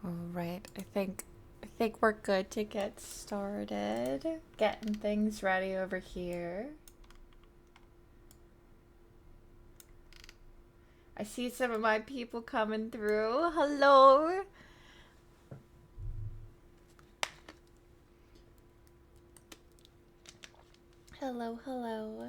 All right, I think we're good to get started. Getting things ready over here. I see some of my people coming through. Hello. Hello, hello.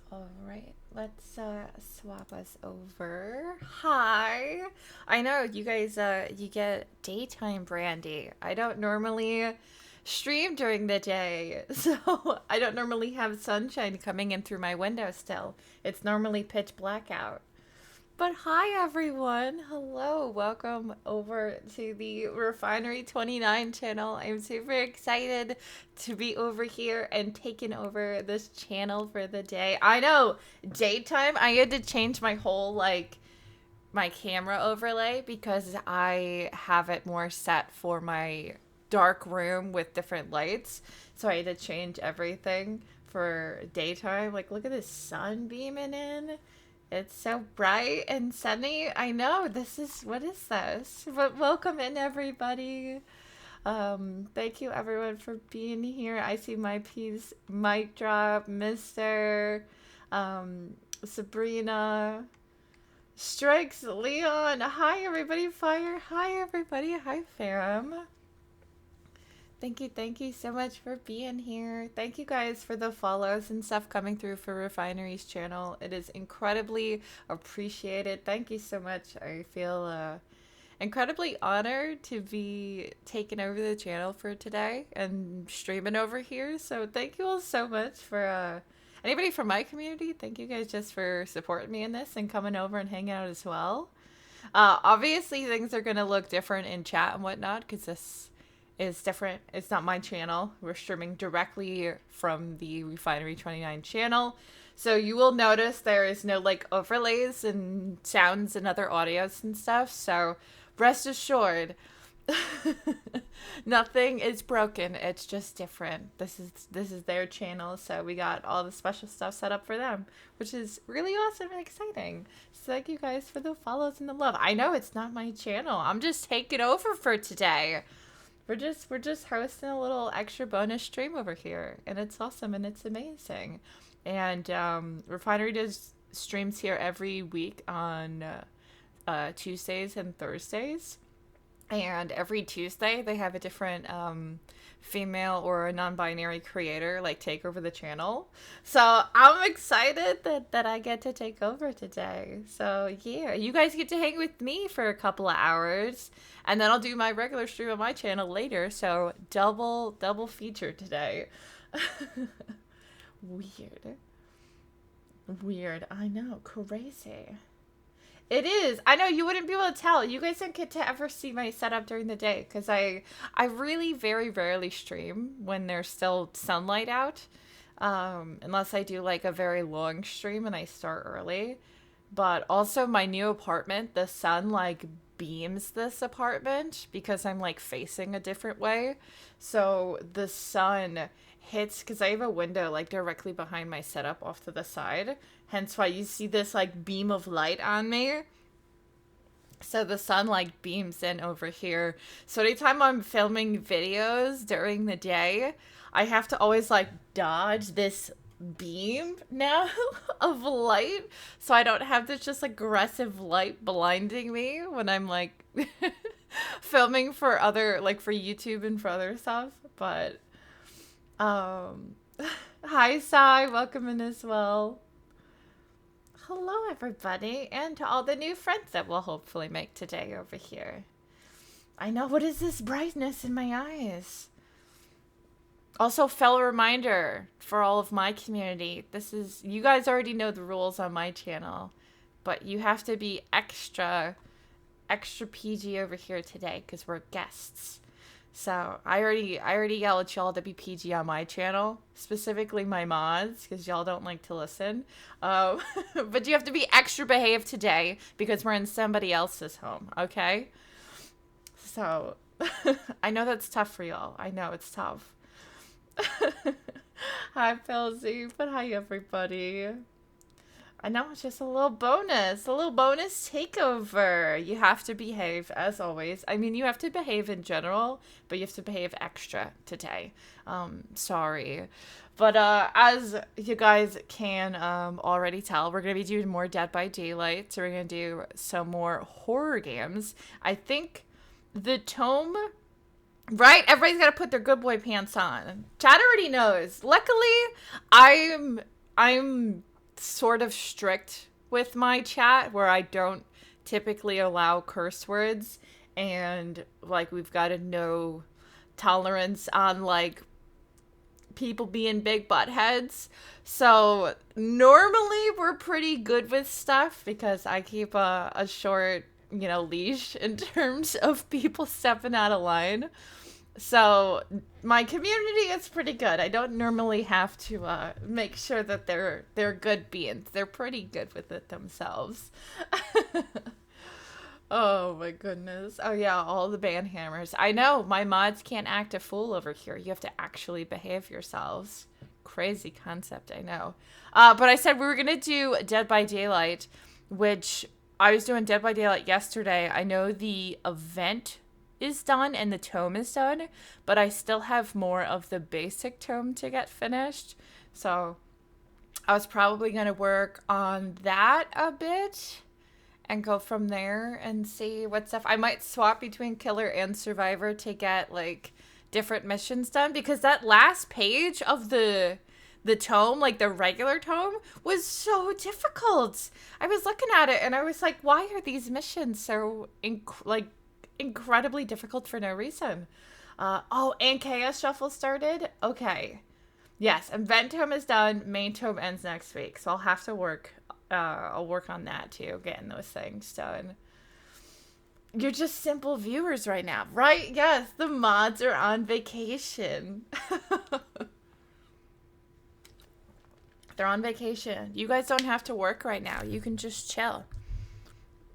All right, let's swap us over. Hi. I know you guys you get daytime Brandy. I don't normally stream during the day. So, I don't normally have sunshine coming in through my window still. It's normally pitch black out. But hi everyone. Hello. Welcome over to the Refinery 29 channel. I'm super excited to be over here and taking over this channel for the day. I know, daytime I had to change my whole my camera overlay because I have it more set for my dark room with different lights. So I had to change everything for daytime. Like look at the sun beaming in. It's so bright and sunny. I know this is what is this? But welcome in everybody. Thank you everyone for being here. I see my piece mic drop, Mr. Sabrina, Strikes Leon. Hi everybody, Fire. Hi everybody. Hi Farum. Thank you so much for being here. Thank you guys for the follows and stuff coming through for Refinery's channel. It is incredibly appreciated. Thank you so much. I feel incredibly honored to be taking over the channel for today and streaming over here. So thank you all so much for anybody from my community. Thank you guys just for supporting me in this and coming over and hanging out as well. Obviously, things are going to look different in chat and whatnot because this is different. It's not my channel. We're streaming directly from the Refinery 29 channel. So you will notice there is no like overlays and sounds and other audios and stuff. So rest assured, nothing is broken. It's just different. This is their channel, so we got all the special stuff set up for them, which is really awesome and exciting. So thank you guys for the follows and the love. I know it's not my channel. I'm just taking over for today. We're just hosting a little extra bonus stream over here, and it's awesome and it's amazing. And Refinery does streams here every week on Tuesdays and Thursdays. And every Tuesday they have a different female or a non-binary creator like take over the channel. So I'm excited that I get to take over today. So yeah, you guys get to hang with me for a couple of hours, and then I'll do my regular stream on my channel later. So double feature today. Weird. Weird. I know. Crazy. It is. I know you wouldn't be able to tell. You guys don't get to ever see my setup during the day because I really very rarely stream when there's still sunlight out, unless I do like a very long stream and I start early. But also my new apartment, the sun like beams this apartment because I'm like facing a different way. So the sun hits because I have a window like directly behind my setup off to the side. Hence why you see this like beam of light on me. So the sun like beams in over here. So anytime I'm filming videos during the day, I have to always like dodge this beam now of light so I don't have this just aggressive light blinding me when I'm like filming for other like for YouTube and for other stuff. But um hi Sai, welcome in as well. Hello everybody, and to all the new friends that we'll hopefully make today over here. I know, what is this brightness in my eyes? Also, fellow reminder for all of my community, this is, you guys already know the rules on my channel, but you have to be extra PG over here today because we're guests. So I already yell at y'all to be PG on my channel, specifically my mods, because y'all don't like to listen. But you have to be extra behaved today because we're in somebody else's home, okay? So I know that's tough for y'all. I know it's tough. Hi, Pilsy. But hi, everybody. I know it's just a little bonus takeover. You have to behave as always. I mean, you have to behave in general, but you have to behave extra today. Sorry. But as you guys can already tell, we're going to be doing more Dead by Daylight. So we're going to do some more horror games. I think the tome, right? Everybody's got to put their good boy pants on. Chad already knows. Luckily, I'm sort of strict with my chat where I don't typically allow curse words, and like we've got a no tolerance on like people being big butt heads. So normally we're pretty good with stuff because I keep a short, leash in terms of people stepping out of line. So my community is pretty good. I don't normally have to make sure that they're good beings. They're pretty good with it themselves. Oh my goodness. Oh yeah, all the band hammers. I know, my mods can't act a fool over here. You have to actually behave yourselves. Crazy concept, I know. But I said we were gonna do Dead by Daylight, which I was doing Dead by Daylight yesterday. I know the event is done and the tome is done, but I still have more of the basic tome to get finished. So I was probably gonna work on that a bit and go from there and see what stuff. I might swap between Killer and Survivor to get like different missions done, because that last page of the tome, like the regular tome, was so difficult. I was looking at it and I was like, why are these missions so incredibly difficult for no reason? Oh, and Chaos Shuffle started? Okay. Yes, Event Tome is done. Main Tome ends next week, so I'll have to work. I'll work on that too, getting those things done. You're just simple viewers right now, right? Yes, the mods are on vacation. They're on vacation. You guys don't have to work right now. You can just chill.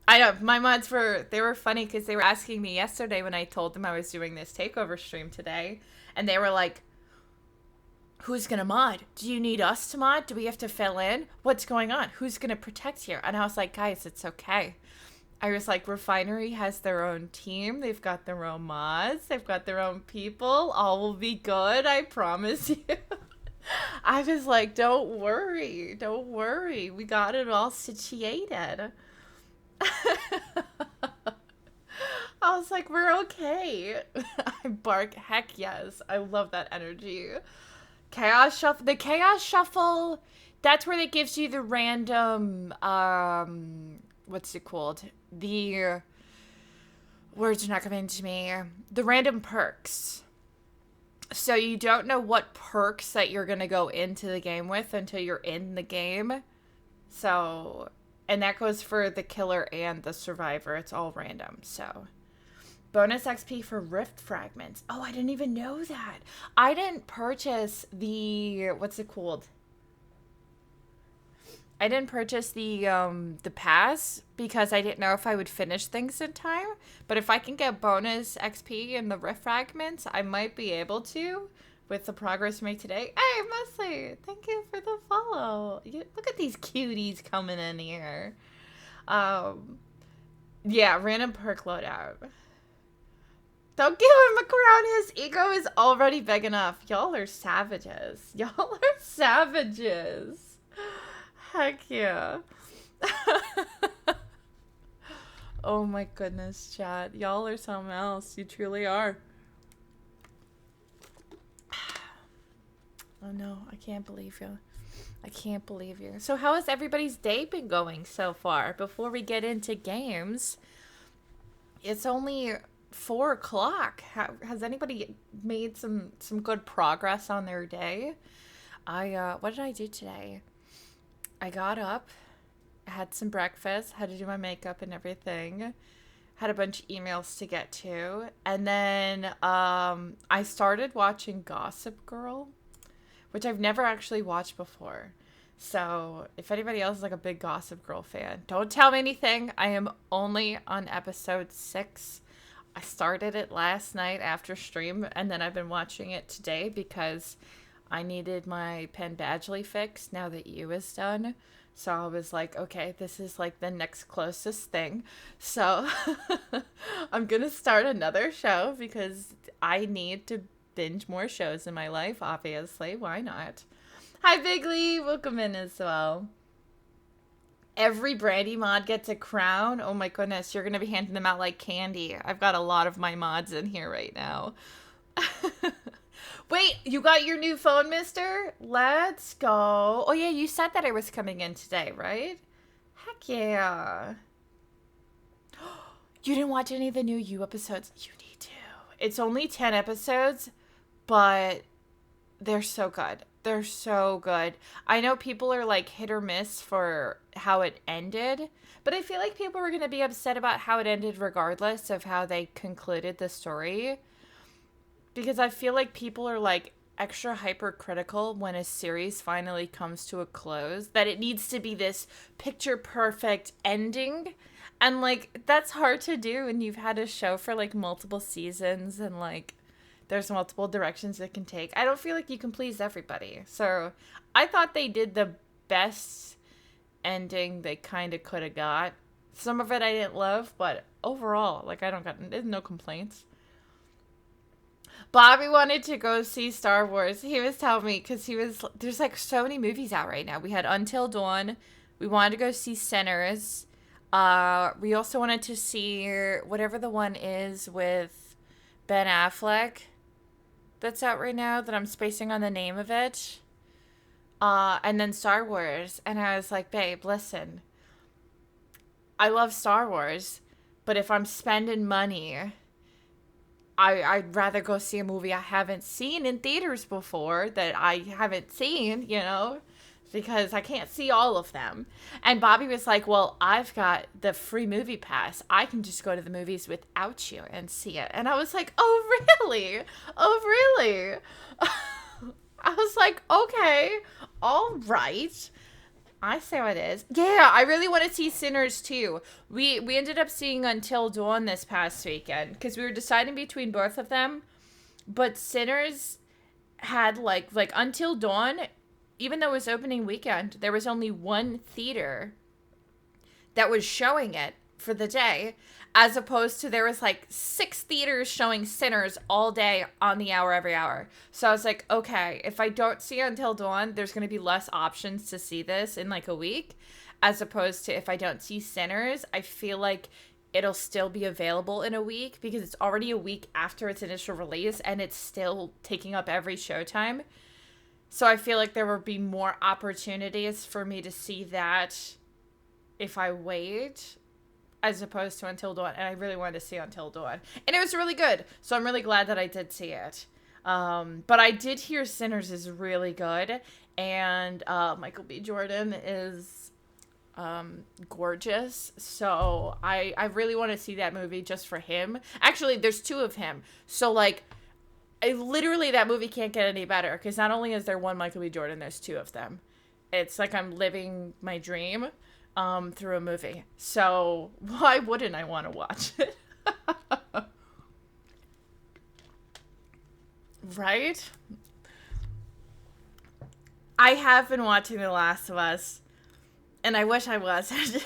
I know, my mods they were funny because they were asking me yesterday when I told them I was doing this takeover stream today, and they were like, who's gonna mod? Do you need us to mod? Do we have to fill in? What's going on? Who's gonna protect here? And I was like, guys, it's okay. I was like, Refinery has their own team. They've got their own mods. They've got their own people. All will be good. I promise you. I was like, don't worry. Don't worry. We got it all situated. I was like, we're okay. I bark, heck yes. I love that energy. Chaos Shuffle. The Chaos Shuffle, that's where it gives you the random, what's it called? The, words are not coming to me. The random perks. So you don't know what perks that you're going to go into the game with until you're in the game. So, and that goes for the Killer and the Survivor. It's all random, so. Bonus XP for Rift Fragments. Oh, I didn't even know that. I didn't purchase the, what's it called? I didn't purchase the pass because I didn't know if I would finish things in time. But if I can get bonus XP in the Rift Fragments, I might be able to with the progress made today. Hey, Musly, thank you for the follow. Look at these cuties coming in here. Yeah, random perk loadout. Don't give him a crown. His ego is already big enough. Y'all are savages. Y'all are savages. Heck yeah. Oh my goodness, chat. Y'all are something else. You truly are. Oh no, I can't believe you. I can't believe you. So how has everybody's day been going so far? Before we get into games, it's only 4 o'clock. Has anybody made some good progress on their day? What did I do today? I got up, had some breakfast, had to do my makeup and everything, had a bunch of emails to get to, and then I started watching Gossip Girl, which I've never actually watched before. So if anybody else is like a big Gossip Girl fan, don't tell me anything. I am only on episode 6. I started it last night after stream, and then I've been watching it today because I needed my Penn Badgley fixed now that you is done. So I was like, okay, this is like the next closest thing. So I'm going to start another show because I need to binge more shows in my life, obviously. Why not? Hi, Bigley. Welcome in as well. Every Brandy mod gets a crown. Oh my goodness, you're going to be handing them out like candy. I've got a lot of my mods in here right now. Wait, you got your new phone, mister? Let's go. Oh yeah, you said that I was coming in today, right? Heck yeah. You didn't watch any of the new You episodes? You need to. It's only 10 episodes, but they're so good. They're so good. I know people are like hit or miss for how it ended, but I feel like people were going to be upset about how it ended regardless of how they concluded the story. Because I feel like people are like extra hypercritical when a series finally comes to a close, that it needs to be this picture perfect ending. And like that's hard to do when you've had a show for like multiple seasons and like there's multiple directions it can take. I don't feel like you can please everybody. So I thought they did the best ending they kind of could have got. Some of it I didn't love, but overall, like there's no complaints. Bobby wanted to go see Star Wars. He was telling me because there's like so many movies out right now. We had Until Dawn. We wanted to go see Sinners. We also wanted to see whatever the one is with Ben Affleck that's out right now that I'm spacing on the name of it. And then Star Wars. And I was like, babe, listen. I love Star Wars, but if I'm spending money, I'd rather go see a movie I haven't seen in theaters before that I haven't seen, because I can't see all of them. And Bobby was like, well, I've got the free movie pass. I can just go to the movies without you and see it. And I was like, oh, really? Oh, really? I was like, okay, all right. I say what it is. Yeah, I really want to see Sinners too. We ended up seeing Until Dawn this past weekend because we were deciding between both of them. But Sinners had like Until Dawn, even though it was opening weekend, there was only one theater that was showing it for the day, as opposed to there was like 6 theaters showing Sinners all day on the hour every hour. So I was like, okay, if I don't see Until Dawn, there's going to be less options to see this in like a week, as opposed to if I don't see Sinners, I feel like it'll still be available in a week because it's already a week after its initial release and it's still taking up every showtime. So I feel like there will be more opportunities for me to see that if I wait, as opposed to Until Dawn. And I really wanted to see Until Dawn. And it was really good. So I'm really glad that I did see it. But I did hear Sinners is really good. And Michael B. Jordan is gorgeous. So I really want to see that movie just for him. Actually, there's 2 of him. So like, literally that movie can't get any better. Because not only is there one Michael B. Jordan, there's 2 of them. It's like I'm living my dream through a movie. So why wouldn't I want to watch it? Right? I have been watching The Last of Us, and I wish I wasn't.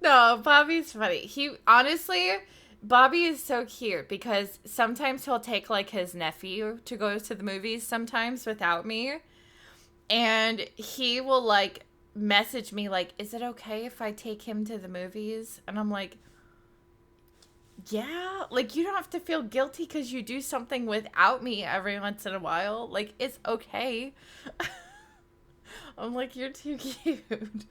No, Bobby's funny. Bobby is so cute because sometimes he'll take like his nephew to go to the movies sometimes without me. And he will, like, message me, like, is it okay if I take him to the movies? And I'm like, yeah. Like, you don't have to feel guilty because you do something without me every once in a while. Like, it's okay. I'm like, you're too cute.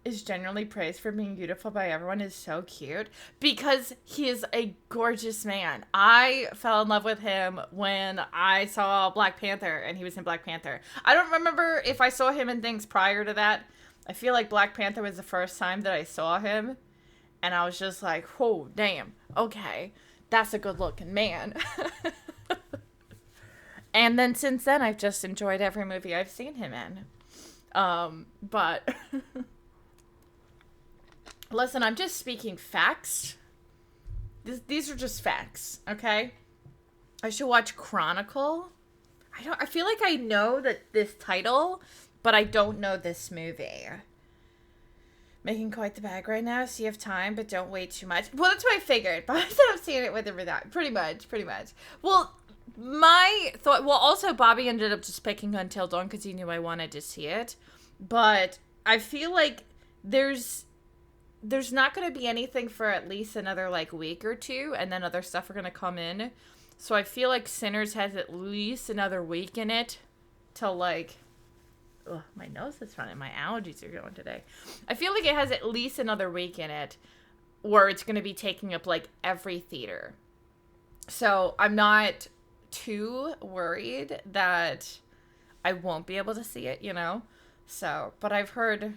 Is generally praised for being beautiful by everyone is so cute because he is a gorgeous man. I fell in love with him when I saw Black Panther and he was in Black Panther. I don't remember if I saw him in things prior to that. I feel like Black Panther was the first time that I saw him and I was just like, oh, damn. Okay, that's a good looking man. And then since then, I've just enjoyed every movie I've seen him in. But... Listen, I'm just speaking facts. These are just facts, okay? I should watch Chronicle. I feel like I know that this title, but I don't know this movie. Making quite the bag right now, so you have time, but don't wait too much. Well, that's what I figured, but I said I'm seeing it with or without. Pretty much. Well, my thought, well, also Bobby ended up just picking Until Dawn because he knew I wanted to see it. But I feel like there's not going to be anything for at least another, like, week or two, and then other stuff are going to come in. So I feel like Sinners has at least another week in it to, like... Ugh, my nose is running. My allergies are going today. I feel like it has at least another week in it where it's going to be taking up, like, every theater. So I'm not too worried that I won't be able to see it, you know? So, but I've heard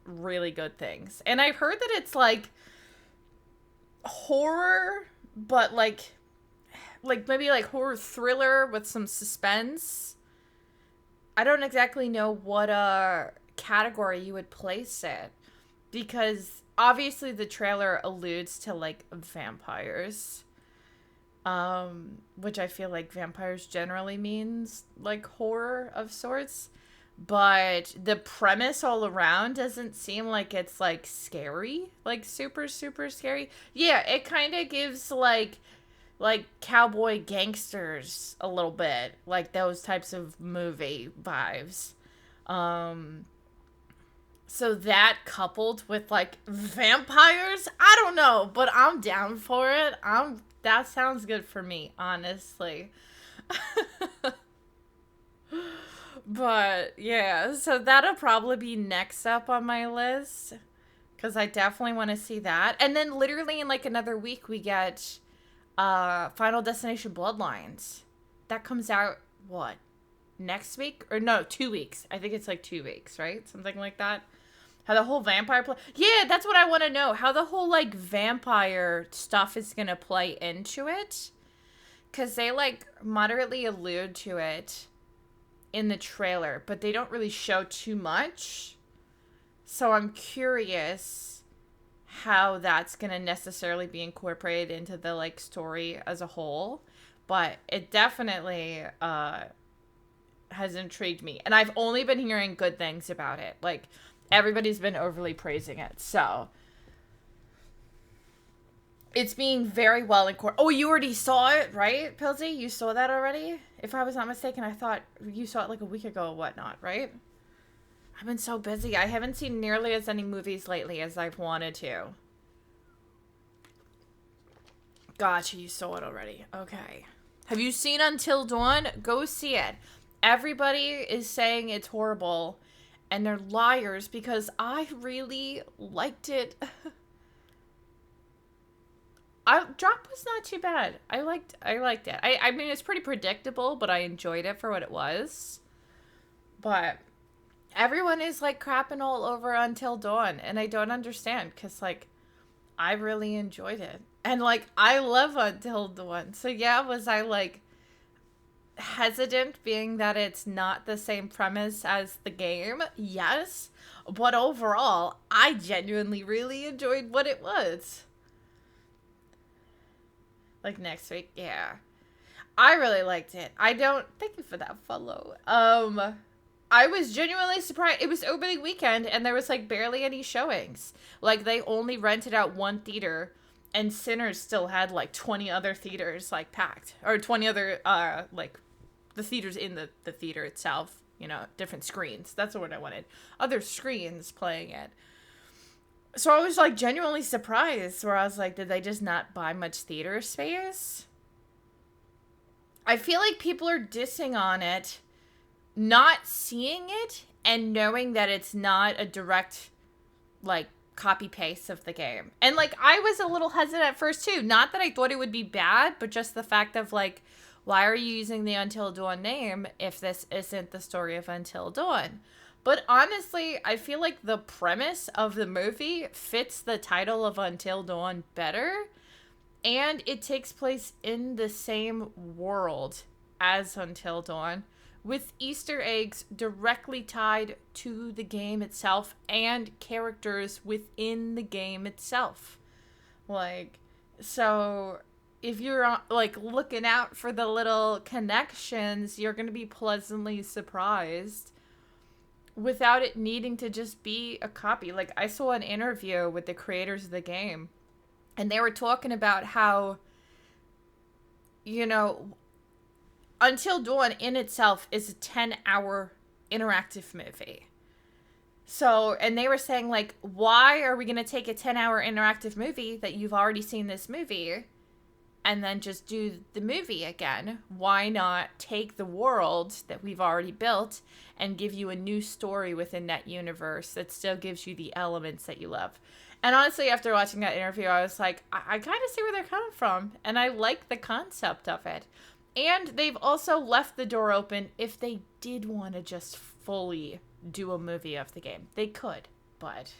really good things. And I've heard that it's, like, horror, but, like maybe, like, horror thriller with some suspense. I don't exactly know what category you would place it, because obviously the trailer alludes to, like, vampires, which I feel like vampires generally means, like, horror of sorts, but the premise all around doesn't seem like it's, like, scary, like, super, super scary. Yeah, it kind of gives, like cowboy gangsters a little bit, like those types of movie vibes. So that coupled with, like, vampires, I don't know, but I'm down for it. That sounds good for me, honestly. But yeah, so that'll probably be next up on my list, because I definitely want to see that. And then literally in, like, another week we get Final Destination Bloodlines. That comes out, what, next week? Or no, 2 weeks. I think it's like 2 weeks, right? Something like that. How the whole vampire yeah, that's what I want to know. How the whole, like, vampire stuff is going to play into it. Because they, like, moderately allude to it in the trailer, but they don't really show too much. So I'm curious how that's going to necessarily be incorporated into the, like, story as a whole. But it definitely has intrigued me. And I've only been hearing good things about it. Like, everybody's been overly praising it. So it's being very well incorporated. Oh, you already saw it, right, Pilsy? You saw that already? If I was not mistaken, I thought you saw it like a week ago or whatnot, right? I've been so busy. I haven't seen nearly as many movies lately as I've wanted to. Gotcha, you saw it already. Okay. Have you seen Until Dawn? Go see it. Everybody is saying it's horrible, and they're liars, because I really liked it. Drop was not too bad. I liked it. I mean, it's pretty predictable, but I enjoyed it for what it was. But everyone is, like, crapping all over Until Dawn, and I don't understand, because, like, I really enjoyed it. And, like, I love Until Dawn. So, yeah, was I, like, hesitant, being that it's not the same premise as the game? Yes. But overall, I genuinely really enjoyed what it was. Like, next week, yeah. I really liked it. Thank you for that follow. I was genuinely surprised. It was opening weekend, and there was, like, barely any showings. Like, they only rented out one theater, and Sinners still had, like, 20 other theaters, like, packed. Or 20 other, like, the theaters in the theater itself. You know, different screens. That's the word I wanted. Other screens playing it. So I was, like, genuinely surprised, where I was like, did they just not buy much theater space? I feel like people are dissing on it, not seeing it, and knowing that it's not a direct, like, copy-paste of the game. And, like, I was a little hesitant at first, too. Not that I thought it would be bad, but just the fact of, like, why are you using the Until Dawn name if this isn't the story of Until Dawn? But honestly, I feel like the premise of the movie fits the title of Until Dawn better, and it takes place in the same world as Until Dawn, with Easter eggs directly tied to the game itself and characters within the game itself. Like, so if you're like looking out for the little connections, you're going to be pleasantly surprised without it needing to just be a copy. Like, I saw an interview with the creators of the game, and they were talking about how, you know, Until Dawn in itself is a 10-hour interactive movie. So, and they were saying, like, why are we going to take a 10-hour interactive movie that you've already seen this movie and then just do the movie again? Why not take the world that we've already built and give you a new story within that universe that still gives you the elements that you love? And honestly, after watching that interview, I was like, I kind of see where they're coming from, and I like the concept of it. And they've also left the door open if they did want to just fully do a movie of the game. They could, but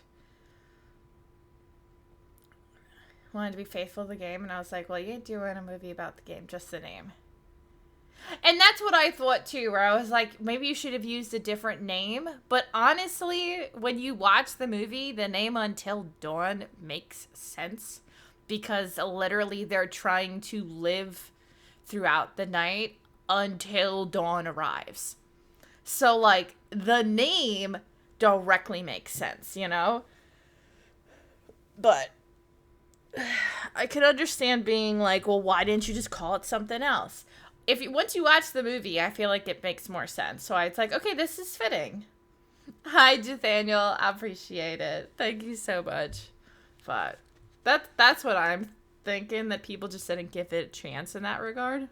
wanted to be faithful to the game, and I was like, well, you ain't doing a movie about the game, just the name. And that's what I thought too, where I was like, maybe you should have used a different name. But honestly, when you watch the movie, the name Until Dawn makes sense, because literally they're trying to live throughout the night until dawn arrives. So, like, the name directly makes sense, you know? But I could understand being like, well, why didn't you just call it something else? Once you watch the movie, I feel like it makes more sense. So it's like, okay, this is fitting. Hi, Nathaniel. I appreciate it. Thank you so much. But that's what I'm thinking, that people just didn't give it a chance in that regard.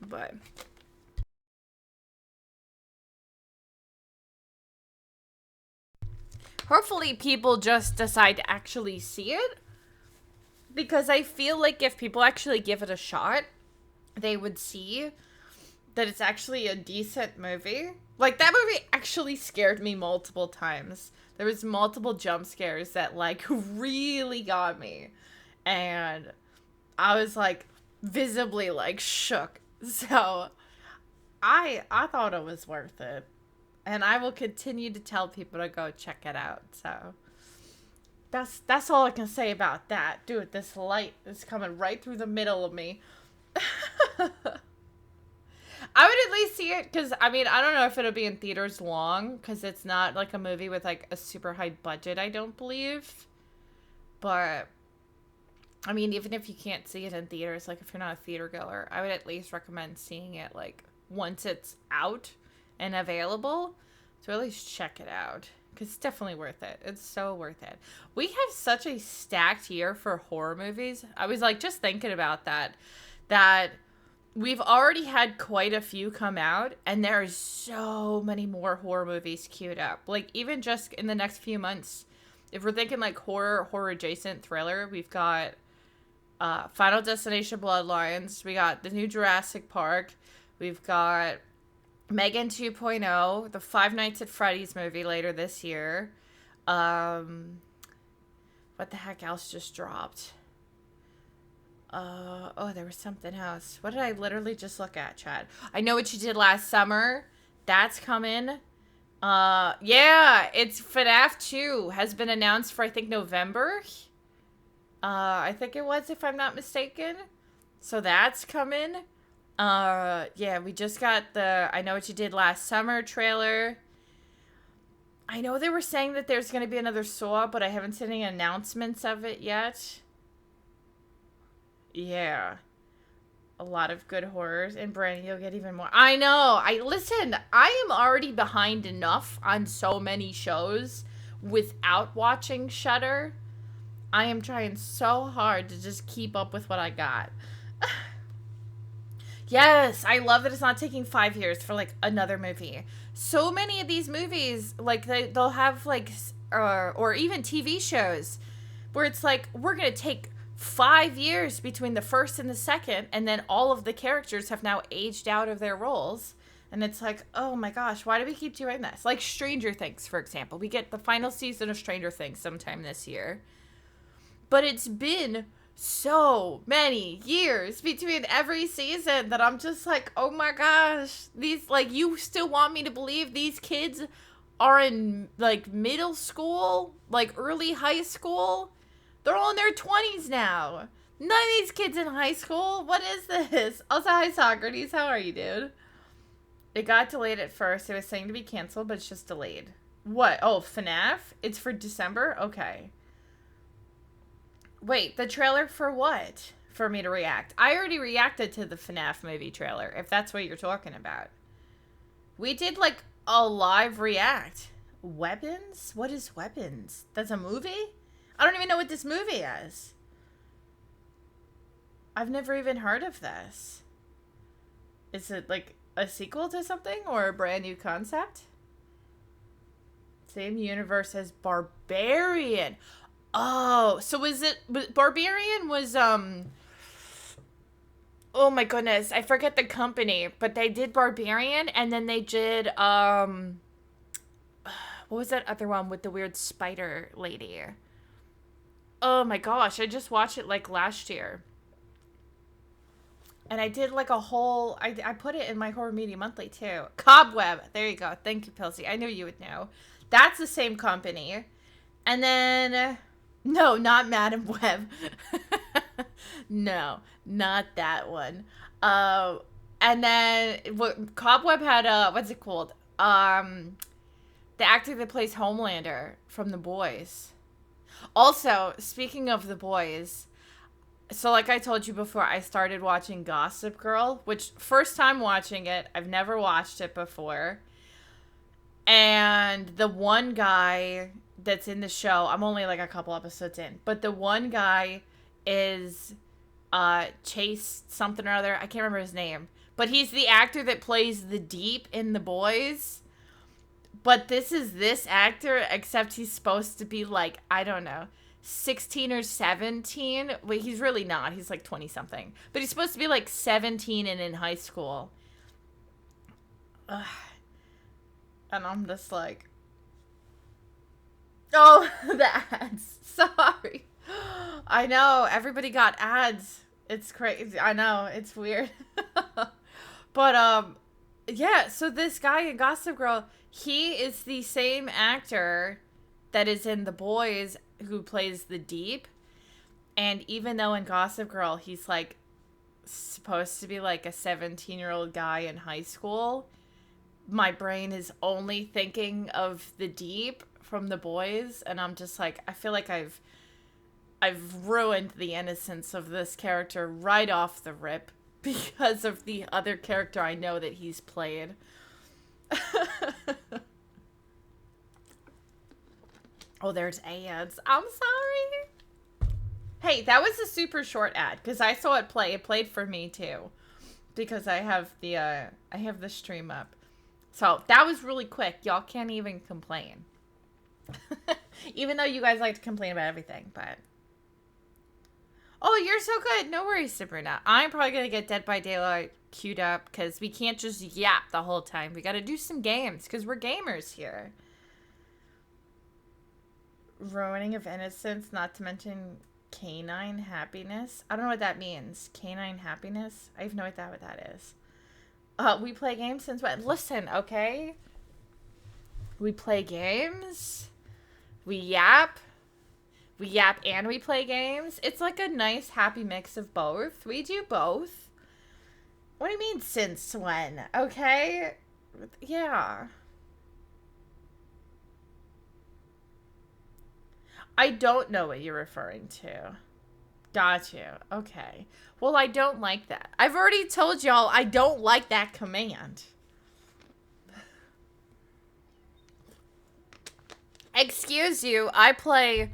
But hopefully people just decide to actually see it, because I feel like if people actually give it a shot, they would see that it's actually a decent movie. Like, that movie actually scared me multiple times. There was multiple jump scares that, like, really got me. And I was, like, visibly, like, shook. So, I thought it was worth it. And I will continue to tell people to go check it out. So, that's all I can say about that. Dude, this light is coming right through the middle of me. I would at least see it, because, I mean, I don't know if it'll be in theaters long, because it's not, like, a movie with, like, a super high budget, I don't believe. But, I mean, even if you can't see it in theaters, like, if you're not a theater goer, I would at least recommend seeing it, like, once it's out and available, to at least check it out, because it's definitely worth it. It's so worth it. We have such a stacked year for horror movies. I was, like, just thinking about that we've already had quite a few come out, and there are so many more horror movies queued up. Like, even just in the next few months, if we're thinking, like, horror adjacent thriller, we've got Final Destination Bloodlines, we got the new Jurassic Park, we've got Megan 2.0, the Five Nights at Freddy's movie later this year. What the heck else just dropped? Oh, there was something else. What did I literally just look at, Chad? I Know What You Did Last Summer. That's coming. Yeah, it's FNAF 2 has been announced for, I think, November. I think it was, if I'm not mistaken. So that's coming. Yeah, we just got the I Know What You Did Last Summer trailer. I know they were saying that there's going to be another Saw, but I haven't seen any announcements of it yet. Yeah. A lot of good horrors. And Brandy, you'll get even more. I know. Listen, I am already behind enough on so many shows without watching Shudder. I am trying so hard to just keep up with what I got. Yes, I love that it's not taking 5 years for, like, another movie. So many of these movies, like, they'll have, like, or even TV shows where it's like, we're going to take 5 years between the first and the second, and then all of the characters have now aged out of their roles. And it's like, oh my gosh, why do we keep doing this? Like Stranger Things, for example. We get the final season of Stranger Things sometime this year. But it's been so many years between every season that I'm just like, oh my gosh. These, like, you still want me to believe these kids are in, like, middle school? Like, early high school? They're all in their 20s now. None of these kids in high school. What is this? Also, hi, Socrates. How are you, dude? It got delayed at first. It was saying to be canceled, but it's just delayed. What? Oh, FNAF? It's for December? Okay. Wait, the trailer for what? For me to react. I already reacted to the FNAF movie trailer, if that's what you're talking about. We did, like, a live react. Weapons? What is Weapons? That's a movie? I don't even know what this movie is. I've never even heard of this. Is it, like, a sequel to something or a brand new concept? Same universe as Barbarian. Oh, so Barbarian was, oh my goodness, I forget the company, but they did Barbarian, and then they did, what was that other one with the weird spider lady? Oh my gosh, I just watched it, like, last year. And I did, like, a whole, I put it in my Horror Media Monthly, too. Cobweb, there you go, thank you, Pilsy, I knew you would know. That's the same company. And then, no, not Madam Web. No, not that one. And then Cobweb had what's it called? The actor that plays Homelander from The Boys. Also, speaking of The Boys, so like I told you before, I started watching Gossip Girl, which first time watching it, I've never watched it before. And the one guy that's in the show, I'm only like a couple episodes in, but the one guy is Chase something or other. I can't remember his name, but he's the actor that plays the Deep in The Boys. But this is this actor, except he's supposed to be like, I don't know, 16 or 17. Wait, he's really not. He's like 20 something, but he's supposed to be like 17 and in high school. Ugh. And I'm just like, oh, the ads. Sorry. I know. Everybody got ads. It's crazy. I know. It's weird. But, yeah. So this guy in Gossip Girl, he is the same actor that is in The Boys who plays the Deep. And even though in Gossip Girl, he's like supposed to be like a 17-year-old guy in high school, my brain is only thinking of the Deep from The Boys, and I'm just like, I feel like I've ruined the innocence of this character right off the rip because of the other character I know that he's played. Oh, there's ads. I'm sorry. Hey, that was a super short ad because I saw it play. It played for me too because I have the stream up. So that was really quick. Y'all can't even complain. Even though you guys like to complain about everything, but... Oh, you're so good. No worries, Sabrina. I'm probably going to get Dead by Daylight queued up because we can't just yap the whole time. We got to do some games because we're gamers here. Ruining of Innocence, not to mention canine happiness. I don't know what that means. Canine happiness? I have no idea what that is. We play games since when? Listen, okay? We play games. We yap. We yap and we play games. It's like a nice, happy mix of both. We do both. What do you mean, since when? Okay? Yeah. I don't know what you're referring to. Got you. Okay. Well, I don't like that. I've already told y'all I don't like that command. Excuse you, I play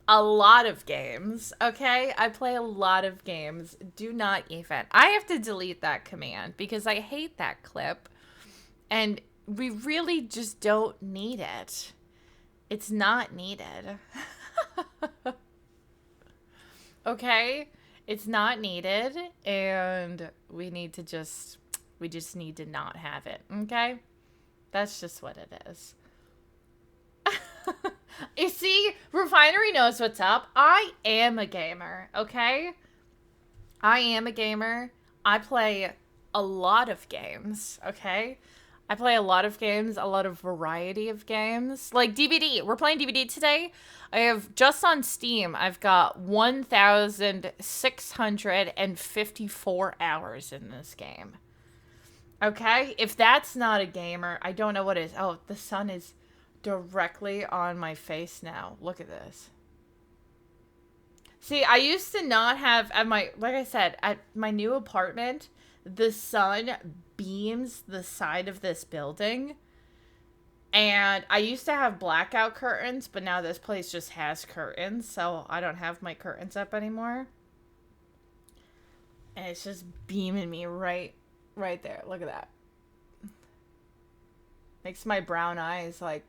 a lot of games, okay? I play a lot of games. Do not even. I have to delete that command because I hate that clip. And we really just don't need it. It's not needed. Okay? It's not needed, and we just need to not have it, okay? That's just what it is. You see, Refinery knows what's up. I am a gamer, okay? I am a gamer. I play a lot of games, okay? I play a lot of games, a lot of variety of games. Like DBD. We're playing DBD today. I have, just on Steam, I've got 1,654 hours in this game. Okay? If that's not a gamer, I don't know what is. Oh, the sun is directly on my face now. Look at this. See, I used to not have, at my, like I said, at my new apartment, the sun beams the side of this building. And I used to have blackout curtains, but now this place just has curtains, so I don't have my curtains up anymore. And it's just beaming me right there. Look at that. Makes my brown eyes, like,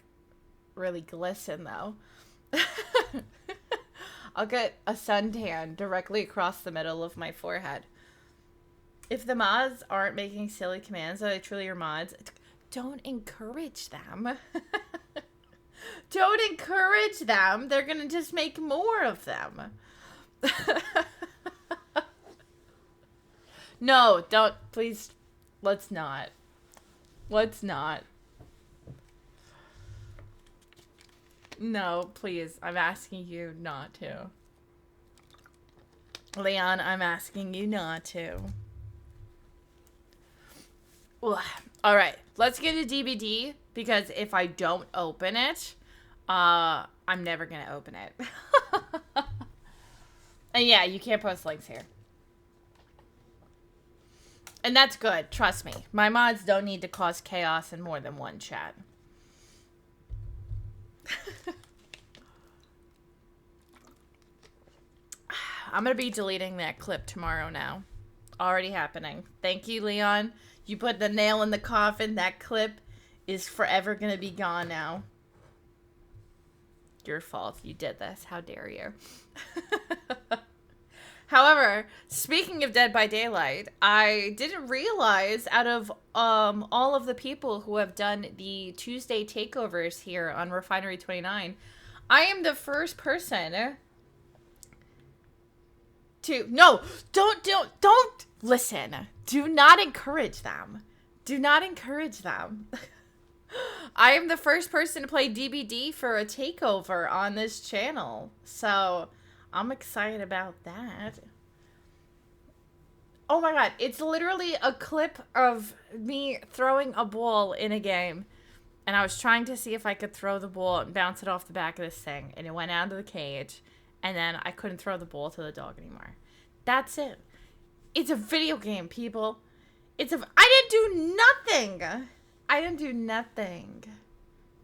really glisten, though. I'll get a suntan directly across the middle of my forehead. If the mods aren't making silly commands, are they truly your mods? Don't encourage them. Don't encourage them. They're going to just make more of them. No, don't. Please, let's not. Let's not. No, please. I'm asking you not to. Leon, I'm asking you not to. Ugh. All right, let's get a DBD, because if I don't open it, I'm never going to open it. And yeah, you can't post links here. And that's good, trust me. My mods don't need to cause chaos in more than one chat. I'm going to be deleting that clip tomorrow now. Already happening. Thank you, Leon. You put the nail in the coffin. That clip is forever going to be gone now. Your fault. You did this. How dare you? However, speaking of Dead by Daylight, I didn't realize out of all of the people who have done the Tuesday takeovers here on Refinery 29, I am the first person to... No! Don't listen. Do not encourage them. Do not encourage them. I am the first person to play DBD for a takeover on this channel. So, I'm excited about that. Oh my god, it's literally a clip of me throwing a ball in a game. And I was trying to see if I could throw the ball and bounce it off the back of this thing. And it went out of the cage. And then I couldn't throw the ball to the dog anymore. That's it. It's a video game, people. I didn't do nothing. I didn't do nothing.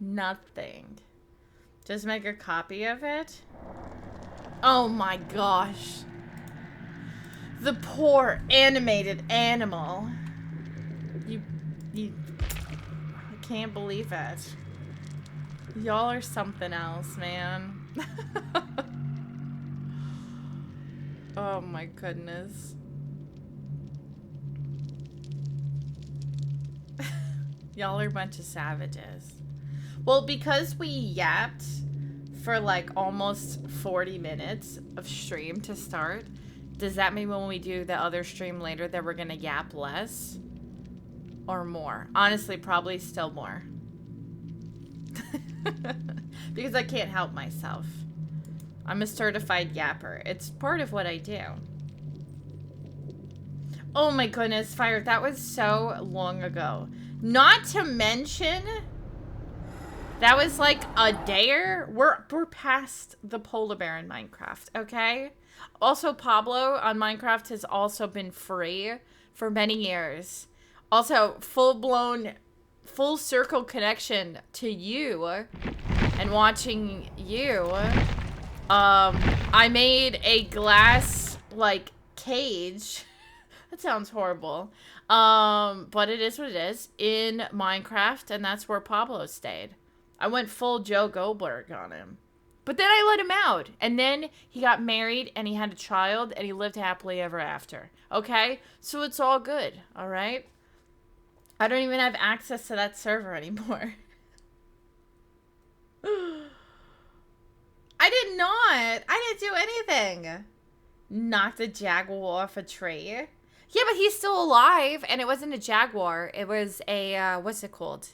Nothing. Just make a copy of it. Oh my gosh. The poor animated animal. I can't believe it. Y'all are something else, man. Oh my goodness. Y'all are a bunch of savages. Well, because we yapped for like almost 40 minutes of stream to start, does that mean when we do the other stream later that we're gonna yap less? Or more? Honestly, probably still more. Because I can't help myself. I'm a certified yapper. It's part of what I do. Oh my goodness, Fire, that was so long ago. Not to mention, that was like a dare. We're past the polar bear in Minecraft, okay? Also, Pablo on Minecraft has also been free for many years. Also, full-blown, full circle connection to you and watching you. I made a glass, like, cage. That sounds horrible. But it is what it is in Minecraft, and that's where Pablo stayed. I went full Joe Goldberg on him. But then I let him out, and then he got married, and he had a child, and he lived happily ever after. Okay? So it's all good, all right? I don't even have access to that server anymore. I did not. I didn't do anything. Knocked a jaguar off a tree. Yeah, but he's still alive, and it wasn't a jaguar. It was a, what's it called?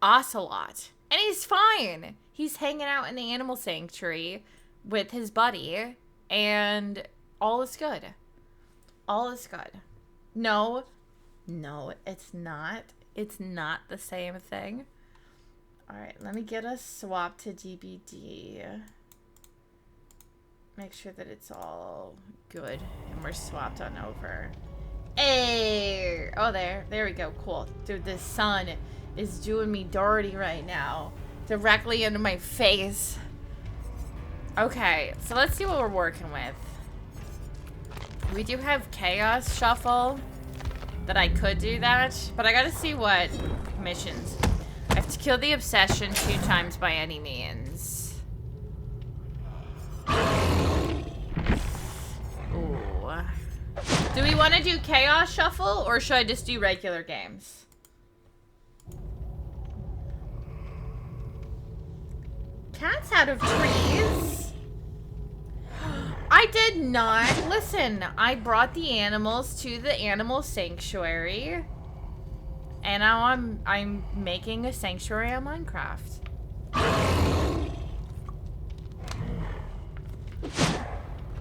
Ocelot. And he's fine. He's hanging out in the animal sanctuary with his buddy, and all is good. All is good. No, it's not. It's not the same thing. All right, let me get us swapped to DBD. Make sure that it's all good and we're swapped on over. Hey! Oh, there we go. Cool. Dude, the sun is doing me dirty right now. Directly into my face. Okay, so let's see what we're working with. We do have Chaos Shuffle that I could do that, but I gotta see what missions. I have to kill the obsession 2 times by any means. Ooh. Do we want to do Chaos Shuffle, or should I just do regular games? Cats out of trees? I did not. Listen, I brought the animals to the animal sanctuary. And now I'm making a sanctuary on Minecraft.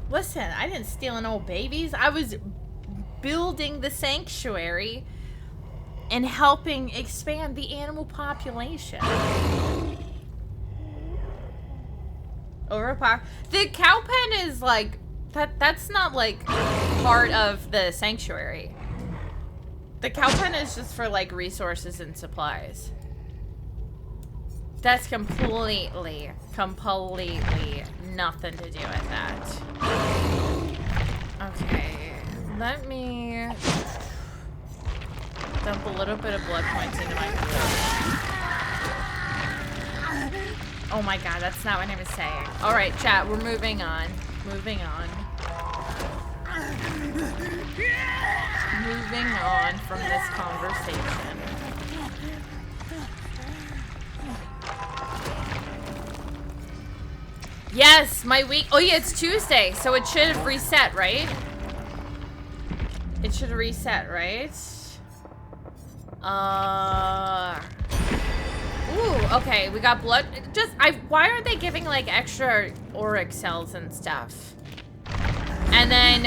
Listen, I didn't steal no babies. I was building the sanctuary and helping expand the animal population. Overpower. The cow pen is like that's not like part of the sanctuary. The cow pen is just for like resources and supplies. That's completely nothing to do with that. Okay, let me dump a little bit of blood points into my food. Oh my god, that's not what I was saying. Alright, chat, we're moving on. Moving on. Moving on from this conversation. Yes, my week. Oh yeah, it's Tuesday, so it should have reset, right? It should have reset, right? Ooh, okay, we got blood. Why aren't they giving like extra auric cells and stuff? And then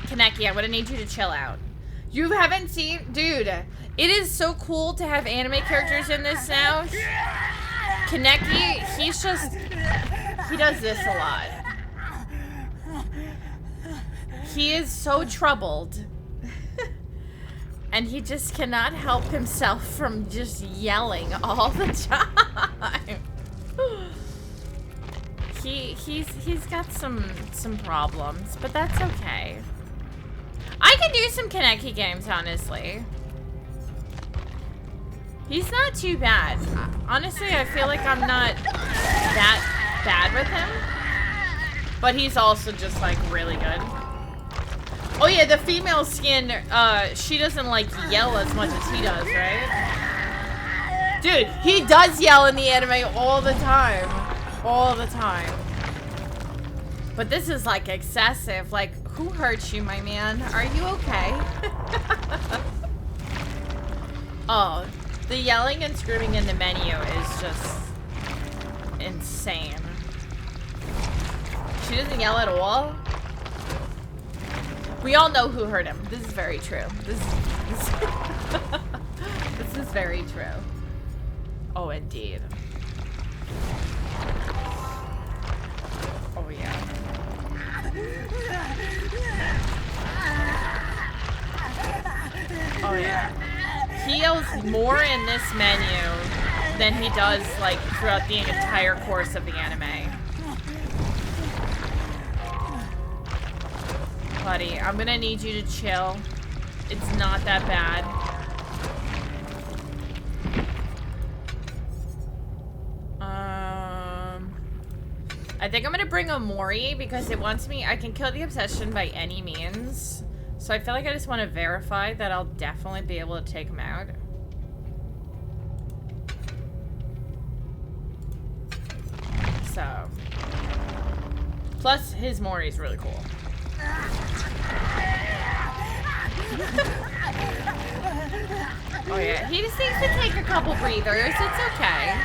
Kaneki, I'm gonna need you to chill out. You haven't seen, dude, it is so cool to have anime characters in this now. Kaneki, he does this a lot. He is so troubled. And he just cannot help himself from just yelling all the time. He's got some problems, but that's okay. I can do some Kaneki games, honestly. He's not too bad. Honestly, I feel like I'm not that bad with him. But he's also just like really good. Oh yeah, the female skin, she doesn't like yell as much as he does, right? Dude, he does yell in the anime all the time. All the time. But this is like excessive. Like, who hurt you, my man? Are you okay? Oh, the yelling and screaming in the menu is just insane. She doesn't yell at all? We all know who hurt him. This is very true. This is very true. Oh, indeed. Oh, yeah. Oh, yeah. He yells more in this menu than he does, like, throughout the entire course of the anime. Buddy, I'm gonna need you to chill. It's not that bad. I think I'm gonna bring a Mori because it wants me. I can kill the obsession by any means. So I feel like I just want to verify that I'll definitely be able to take him out. So. Plus, his Mori is really cool. Oh yeah, he just needs to take a couple breathers. It's okay.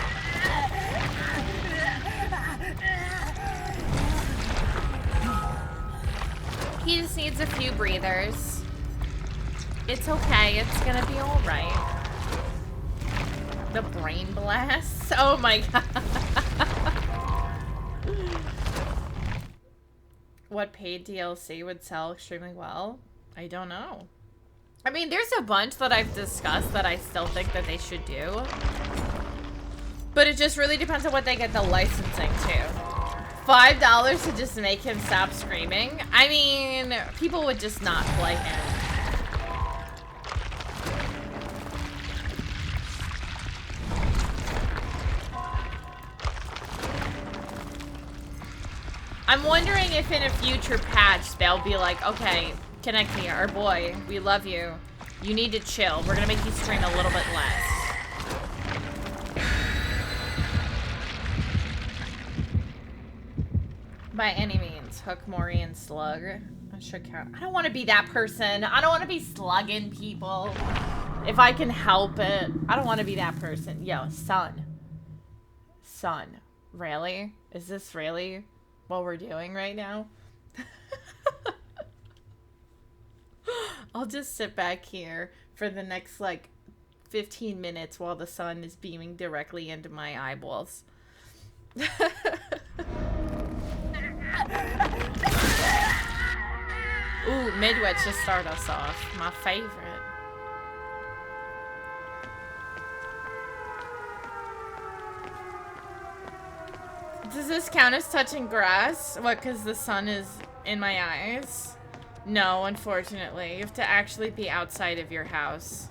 He just needs a few breathers. It's okay. It's gonna be all right. The brain blasts. Oh my god. What paid DLC would sell extremely well? I don't know. I mean, there's a bunch that I've discussed that I still think that they should do. But it just really depends on what they get the licensing to. $5 to just make him stop screaming? I mean, people would just not play him. I'm wondering if in a future patch they'll be like, okay, Kaneki, our boy, we love you. You need to chill. We're gonna make you stream a little bit less. By any means, Hook, Mori, and Slug. I should count. I don't want to be that person. I don't want to be slugging people. If I can help it. I don't want to be that person. Yo, son. Son. Really? Is this really what we're doing right now? I'll just sit back here for the next, like, 15 minutes while the sun is beaming directly into my eyeballs. Ooh, Midwich to start us off. My favorite. Does this count as touching grass? What, because the sun is in my eyes? No, unfortunately. You have to actually be outside of your house.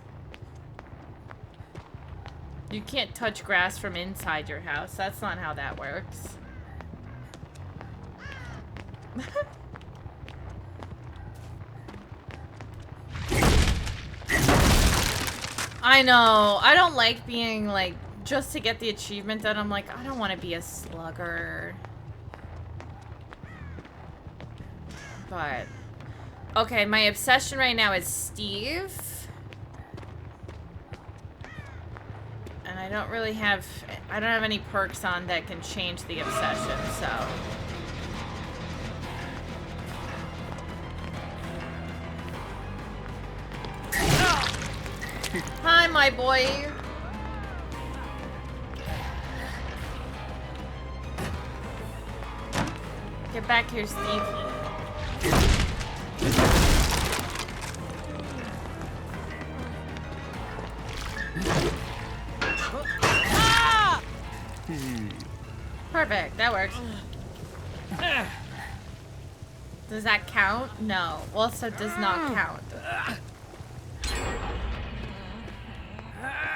You can't touch grass from inside your house. That's not how that works. I know. I don't like being, like, just to get the achievement done. I'm like, I don't want to be a slugger. But... okay, my obsession right now is Steve. And I don't really have... I don't have any perks on that can change the obsession, so... Hi, my boy. Get back here, Steve. Perfect, that works. Does that count? No. Also does not count.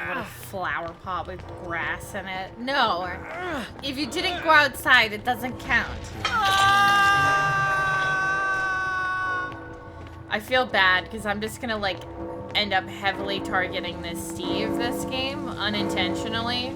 What a flower pot with grass in it. No. If you didn't go outside, it doesn't count. I feel bad because I'm just gonna like end up heavily targeting this Steve this game unintentionally.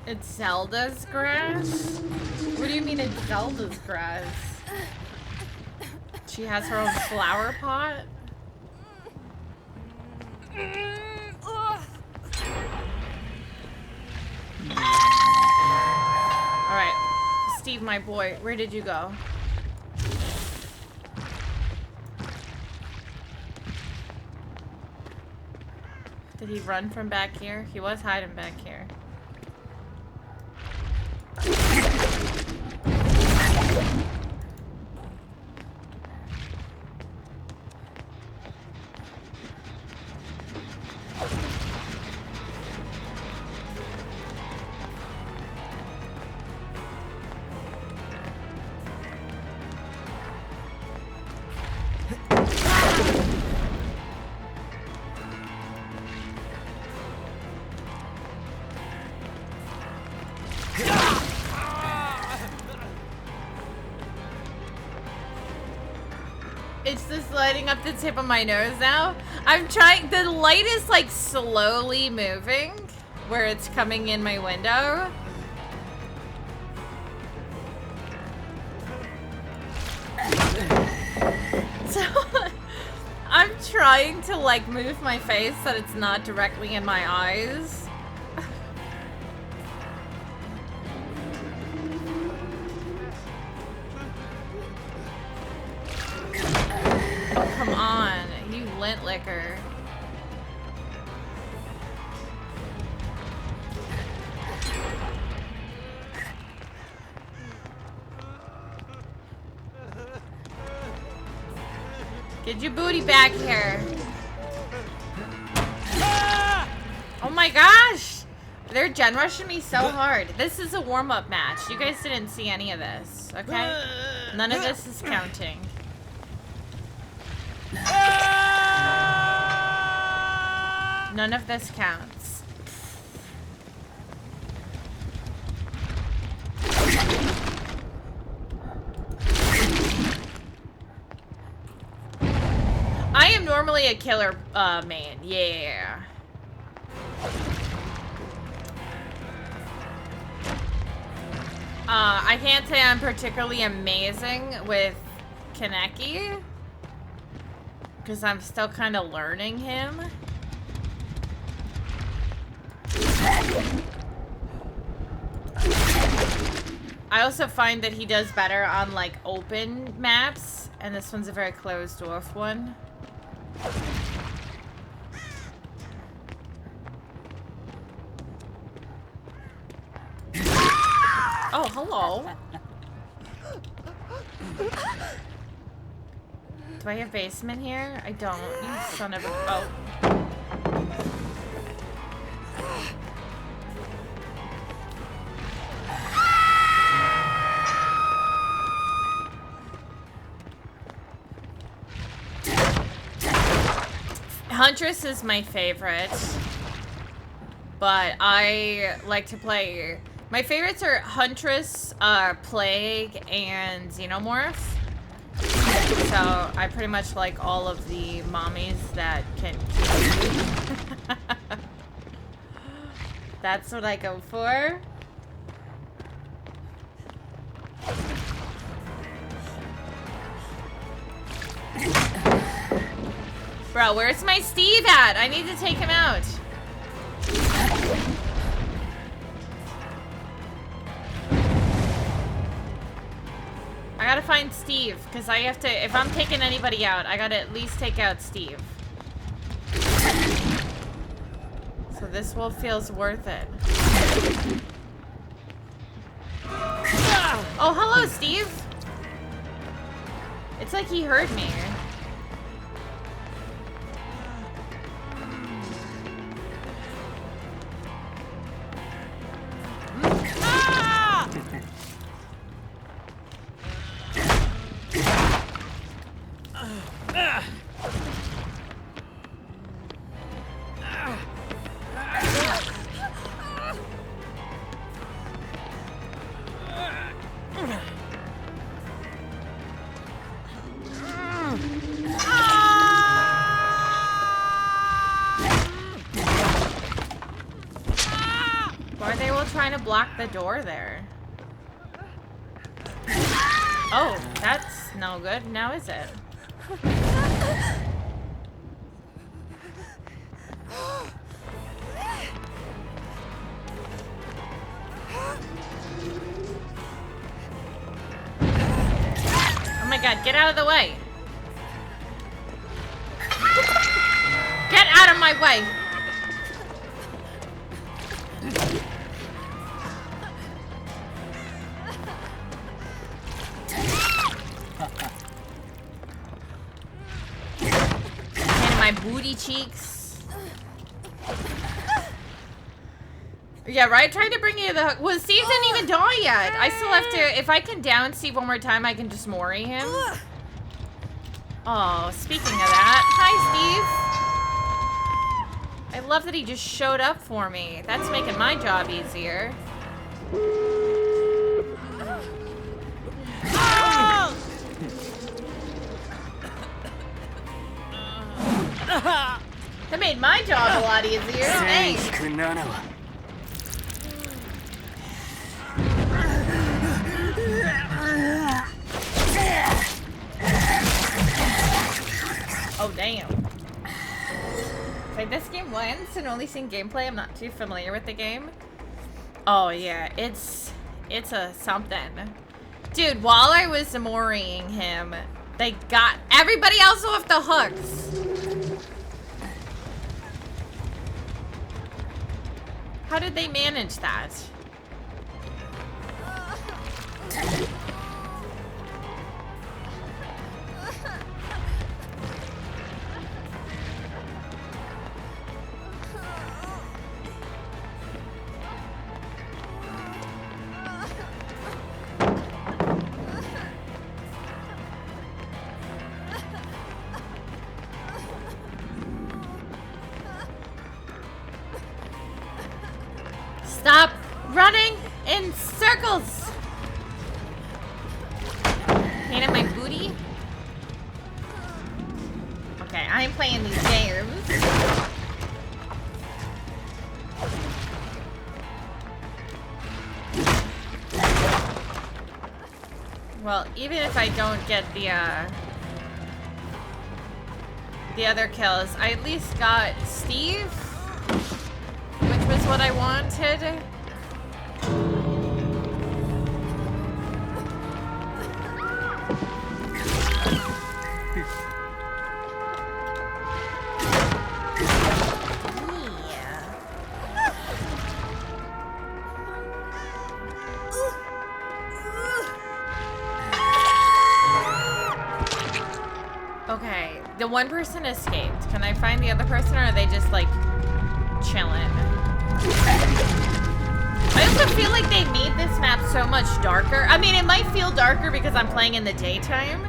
It's Zelda's grass? What do you mean it's Zelda's grass? She has her own flower pot? Alright. Steve, my boy, where did you go? Did he run from back here? He was hiding back here. It's just lighting up the tip of my nose now. I'm trying, the light is like slowly moving where it's coming in my window. So I'm trying to like move my face so that it's not directly in my eyes. Oh, come on, you lint licker. Get your booty back here. Oh my gosh! They're gen rushing me so hard. This is a warm-up match. You guys didn't see any of this, okay? None of this is counting. None of this counts. I am normally a killer main. Yeah. I can't say I'm particularly amazing with Kaneki, because I'm still kind of learning him. I also find that he does better on like open maps, and this one's a very closed off one. Oh, hello. Do I have basement here? I don't. You son of a... Oh. Huntress is my favorite, but I like to play... My favorites are Huntress, Plague, and Xenomorph. So I pretty much like all of the mommies that can kill. That's what I go for. Bro, where's my Steve at? I need to take him out. I gotta find Steve, because I have to, if I'm taking anybody out, I gotta at least take out Steve. So this wolf feels worth it. Oh, hello, Steve. It's like he heard me. Block the door there. Oh, that's no good. Now is it? Oh my god, get out of the way. Get out of my way. Booty cheeks. Yeah, right? Trying to bring you to the hook. Well, Steve didn't even die yet. I still have to... If I can down Steve one more time, I can just Mori him. Oh, speaking of that. Hi, Steve. I love that he just showed up for me. That's making my job easier. That made my job a lot easier. Thanks. Oh, damn. Played this game once and only seen gameplay. I'm not too familiar with the game. Oh, yeah. It's a something. Dude, while I was Zamoriing him, they got everybody else off the hooks. How did they manage that? Stop running in circles! Pain in my booty? Okay, I ain't playing these games. Well, even if I don't get the other kills, I at least got Steve, which was what I wanted. Okay, the one person escaped. Can I find the other person, or are they just like chilling? I also feel like they made this map so much darker. I mean, it might feel darker because I'm playing in the daytime,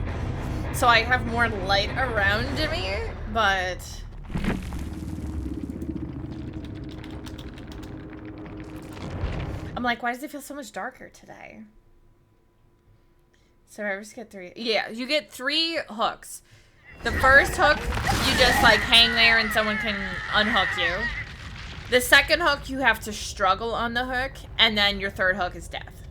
so I have more light around me, but I'm like, why does it feel so much darker today? Survivors get 3. Yeah, you get 3 hooks. The first hook, you just like hang there and someone can unhook you. The second hook, you have to struggle on the hook, and then your third hook is death.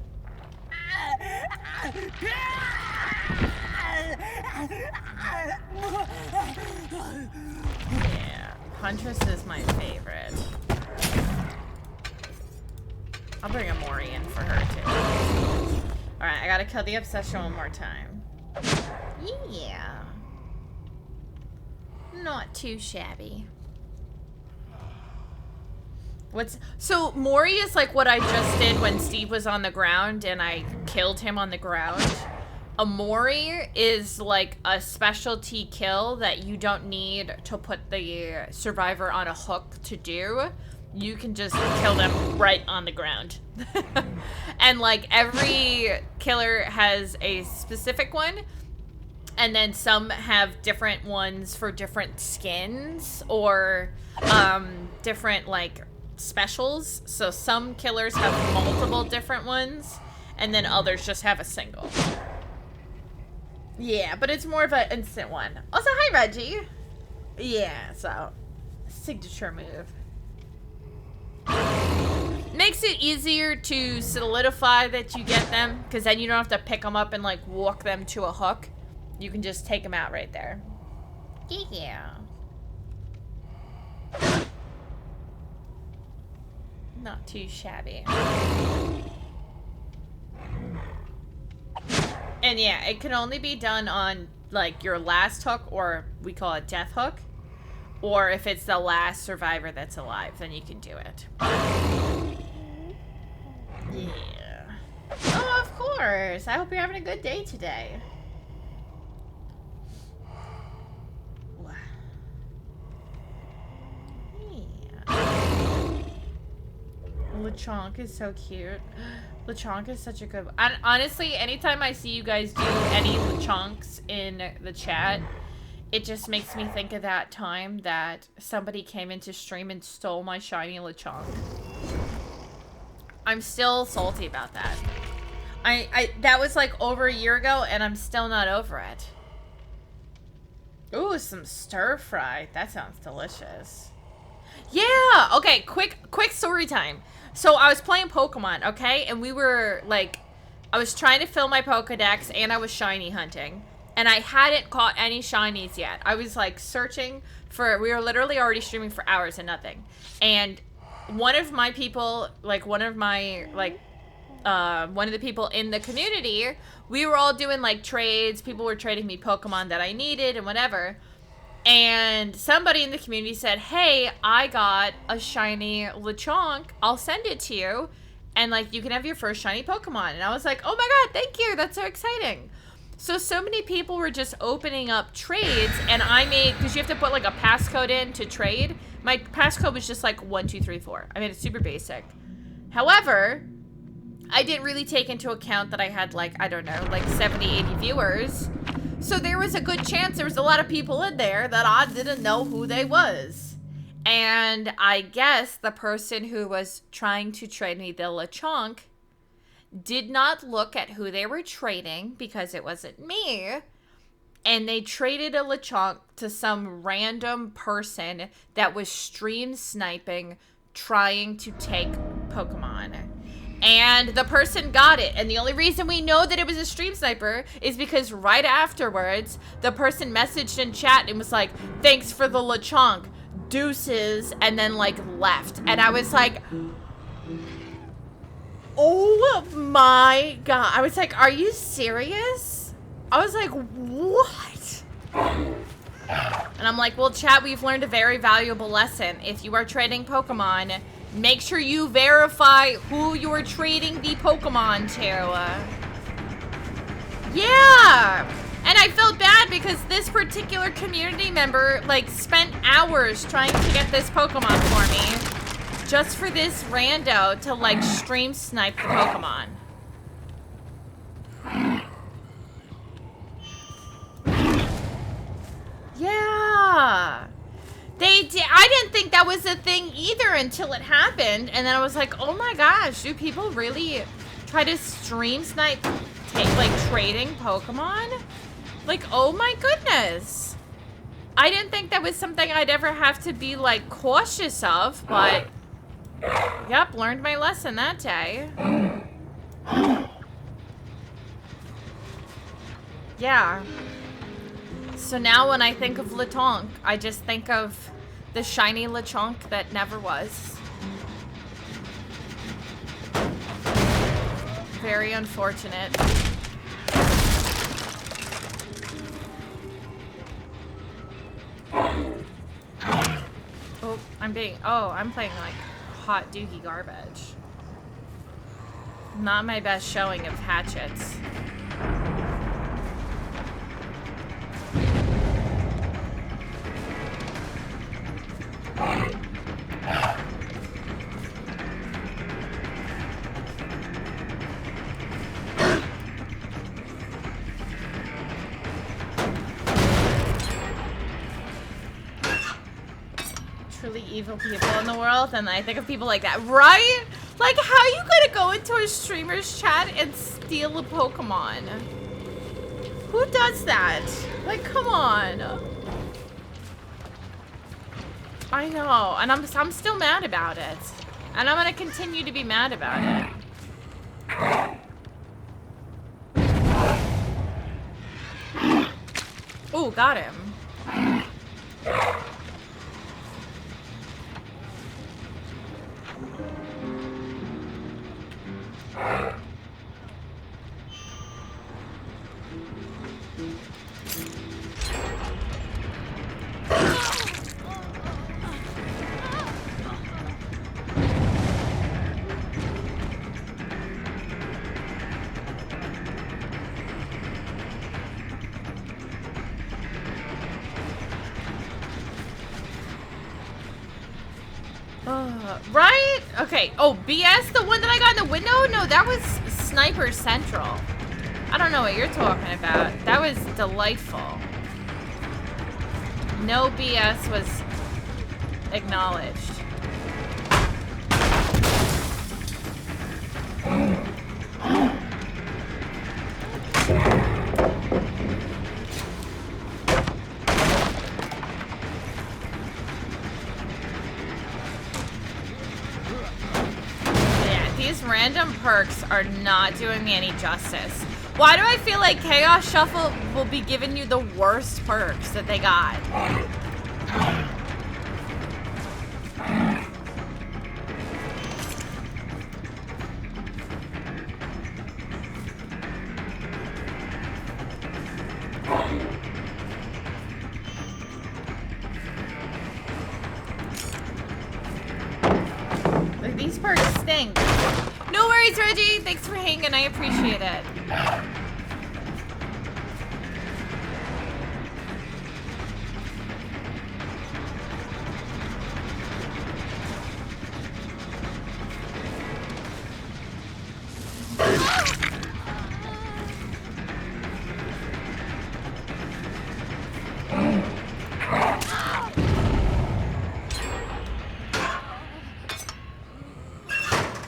Yeah, Huntress is my favorite. I'll bring a Mori in for her too. Alright, I gotta kill the obsession one more time. Yeah. Not too shabby. So Mori is like what I just did when Steve was on the ground and I killed him on the ground. A Mori is like a specialty kill that you don't need to put the survivor on a hook to do. You can just kill them right on the ground. And like every killer has a specific one. And then some have different ones for different skins or different like specials. So some killers have multiple different ones and then others just have a single. Yeah, but it's more of an instant one. Also, hi Reggie. Yeah, so signature move. Makes it easier to solidify that you get them because then you don't have to pick them up and like walk them to a hook. You can just take them out right there. Yeah. Not too shabby. And yeah, it can only be done on like your last hook, or we call it death hook. Or if it's the last survivor that's alive, then you can do it. Yeah. Oh, of course. I hope you're having a good day today. LeChonk is so cute. LeChonk is such a good... Honestly, anytime I see you guys do any LeChonks in the chat, it just makes me think of that time that somebody came into stream and stole my shiny LeChonk. I'm still salty about that. That was like over a year ago, and I'm still not over it. Ooh, some stir fry. That sounds delicious. Yeah. Okay. Quick story time. So I was playing Pokemon, okay, and we were like, I was trying to fill my Pokedex, and I was shiny hunting, and I hadn't caught any shinies yet. I was like searching for. We were literally already streaming for hours and nothing, and one of my people, like one of the people in the community, we were all doing like trades. People were trading me Pokemon that I needed and whatever. And somebody in the community said, hey, I got a shiny Lechonk. I'll send it to you. And, like, you can have your first shiny Pokemon. And I was like, oh, my God, thank you. That's so exciting. So many people were just opening up trades. And I made, because you have to put, like, a passcode in to trade. My passcode was just, like, 1234. I made it super basic. However, I didn't really take into account that I had, like, I don't know, like 70, 80 viewers. So there was a good chance there was a lot of people in there that I didn't know who they was. And I guess the person who was trying to trade me the Lechonk did not look at who they were trading because it wasn't me. And they traded a Lechonk to some random person that was stream sniping, trying to take Pokemon. And the person got it. And the only reason we know that it was a stream sniper is because right afterwards, the person messaged in chat and was like, thanks for the Lechonk, deuces, and then like left. And I was like, oh my God. I was like, are you serious? I was like, what? And I'm like, well, chat, we've learned a very valuable lesson. If you are trading Pokemon, make sure you verify who you're trading the Pokemon to. Yeah! And I felt bad because this particular community member, like, spent hours trying to get this Pokemon for me. Just for this rando to, like, stream snipe the Pokemon. Yeah! I didn't think that was a thing either until it happened, and then I was like, oh my gosh, do people really try to stream snipe, trading Pokemon? Like, oh my goodness. I didn't think that was something I'd ever have to be, like, cautious of, but, yep, learned my lesson that day. Yeah. So now when I think of Lechonk, I just think of the shiny Lechonk that never was. Very unfortunate. Oh, I'm playing like hot doogie garbage. Not my best showing of hatchets. Truly evil people in the world, and I think of people like that, right? Like, how you gonna go into a streamer's chat and steal a Pokemon? Who does that? Like, come on. I know, and I'm still mad about it. And I'm gonna continue to be mad about it. Ooh, got him. Right? Okay. Oh, BS? The one that I got in the window? No, that was Sniper Central. I don't know what you're talking about. That was delightful. No BS was acknowledged. random perks are not doing me any justice. Why do I feel like Chaos Shuffle will be giving you the worst perks that they got? Like, these perks stink. No worries, Reggie. Thanks for hanging. I appreciate it.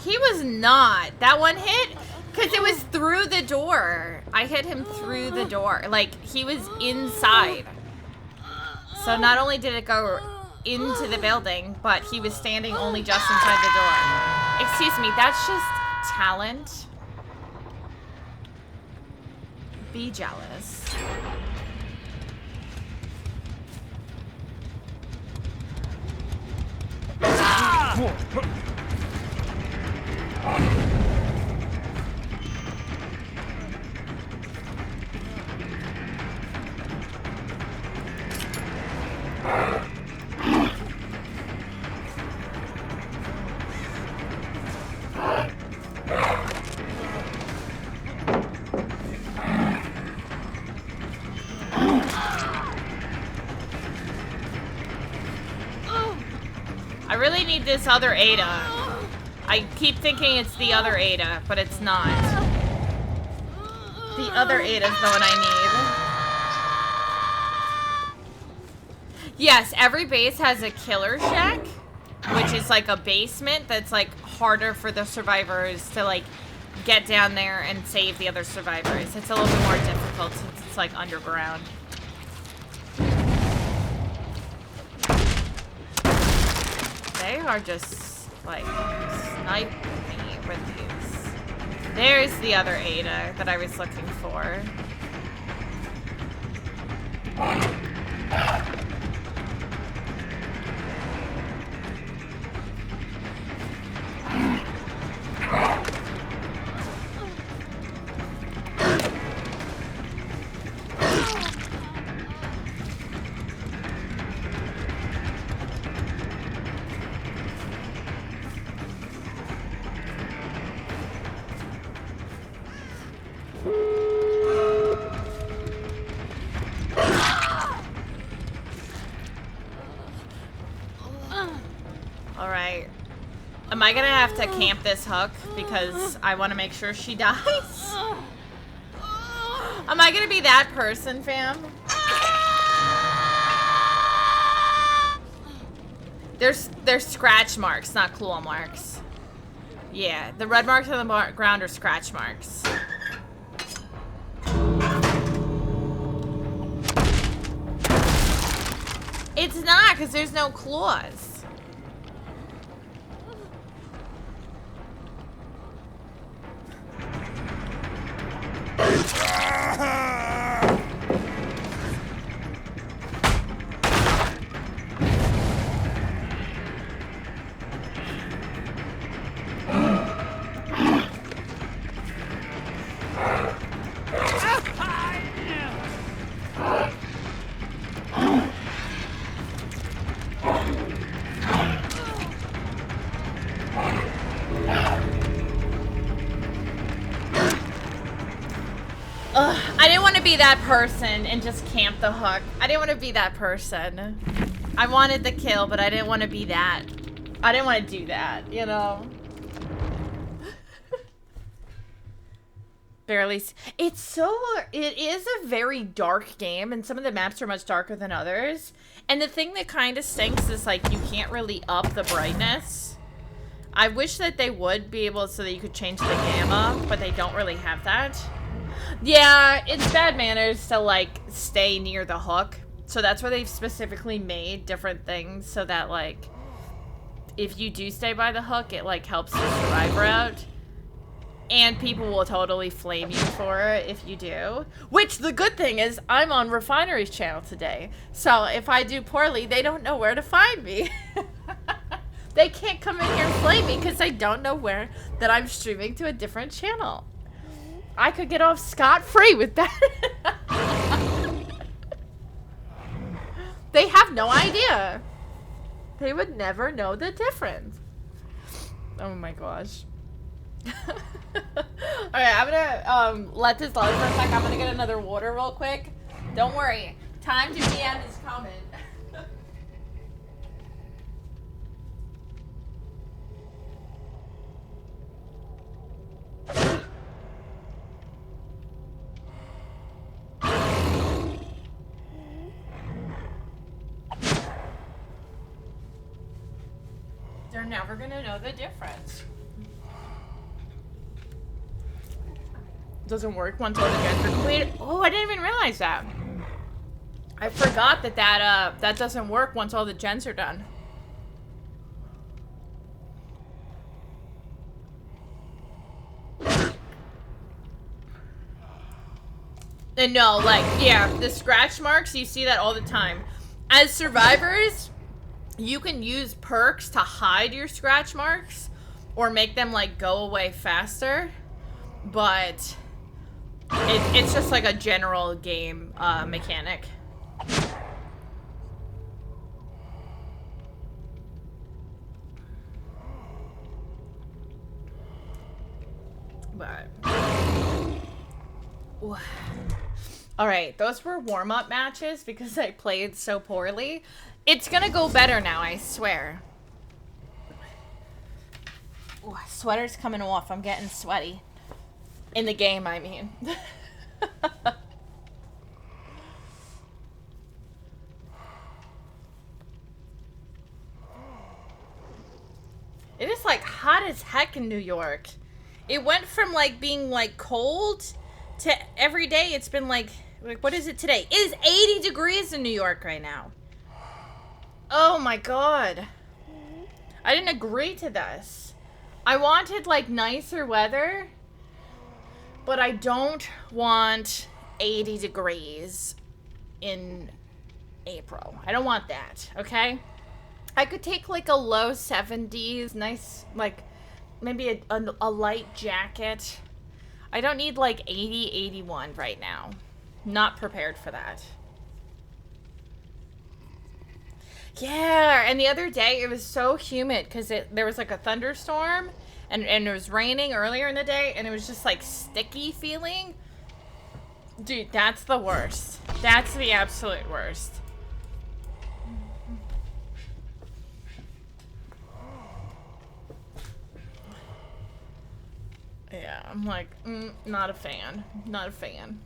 He was not. That one hit? Because it was through the door. I hit him through the door. Like, he was inside. So not only did it go into the building, but he was standing only just inside the door. Excuse me, that's just talent. Be jealous. I really need this other Ada. I keep thinking it's the other Ada, but it's not. The other Ada's the one I need. Yes, every base has a killer shack, which is like a basement that's like harder for the survivors to like get down there and save the other survivors. It's a little bit more difficult since it's like underground. They are just, like, sniping me with these. There's the other Ada that I was looking for. Alright. Am I gonna have to camp this hook because I want to make sure she dies? Am I gonna be that person, fam? There's scratch marks, not claw marks. Yeah, the red marks on the ground are scratch marks. It's not, because there's no claws. I didn't want to be that person and just camp the hook. I didn't want to be that person. I wanted the kill, but I didn't want to be that. I didn't want to do that, you know? Barely. It is a very dark game, and some of the maps are much darker than others. And the thing that kind of stinks is, like, you can't really up the brightness. I wish that they would be able so that you could change the gamma, but they don't really have that. Yeah, it's bad manners to, like, stay near the hook. So that's where they've specifically made different things so that, like, if you do stay by the hook, it, like, helps the survivor out. And people will totally flame you for it if you do. Which, the good thing is, I'm on Refinery's channel today. So if I do poorly, they don't know where to find me. They can't come in here and flame me because they don't know where that I'm streaming to a different channel. I could get off scot-free with that. They have no idea. They would never know the difference. Oh my gosh. Alright, I'm gonna let this load for a sec. I'm gonna get another water real quick. Don't worry. Time to DM is coming. They're never gonna know the difference. Doesn't work once all the gens are completed. Oh, I didn't even realize that. I forgot that that doesn't work once all the gens are done. And no, like, yeah, the scratch marks, you see that all the time. As survivors, you can use perks to hide your scratch marks or make them, like, go away faster. But it's just like a general game mechanic. But all right, those were warm-up matches because I played so poorly. It's gonna go better now, I swear. Ooh, sweater's coming off. I'm getting sweaty. In the game, I mean. It is like hot as heck in New York. It went from like being like cold to every day it's been like what is it today? It is 80 degrees in New York right now. Oh my god. I didn't agree to this. I wanted like nicer weather, but I don't want 80 degrees in April. I don't want that, okay? I could take like a low 70s, nice, like maybe a light jacket. I don't need like 80, 81 right now. Not prepared for that. Yeah, and the other day it was so humid because there was like a thunderstorm and it was raining earlier in the day and it was just like sticky feeling. Dude, that's the worst. That's the absolute worst. Yeah, I'm like, not a fan. Not a fan.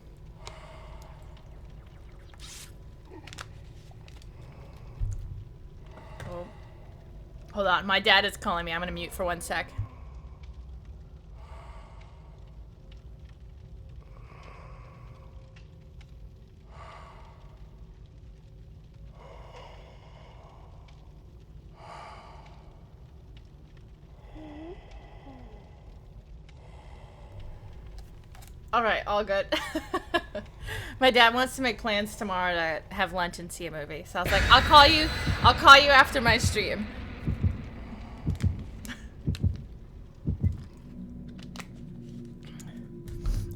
Oh. Hold on, my dad is calling me. I'm gonna mute for 1 sec. Alright, all good. My dad wants to make plans tomorrow to have lunch and see a movie. So I was like, I'll call you after my stream.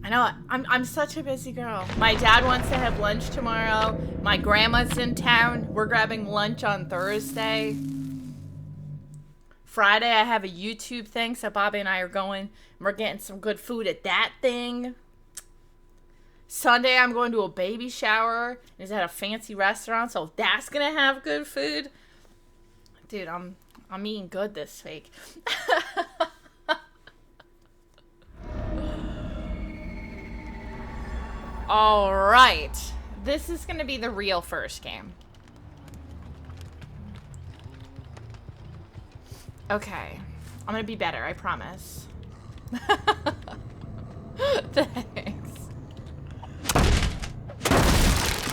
I know, I'm such a busy girl. My dad wants to have lunch tomorrow. My grandma's in town. We're grabbing lunch on Thursday. Friday I have a YouTube thing, so Bobby and I are going. We're getting some good food at that thing. Sunday I'm going to a baby shower. It's at a fancy restaurant, so that's gonna have good food. Dude, I'm eating good this week. All right, this is gonna be the real first game. Okay, I'm gonna be better, I promise. Thanks.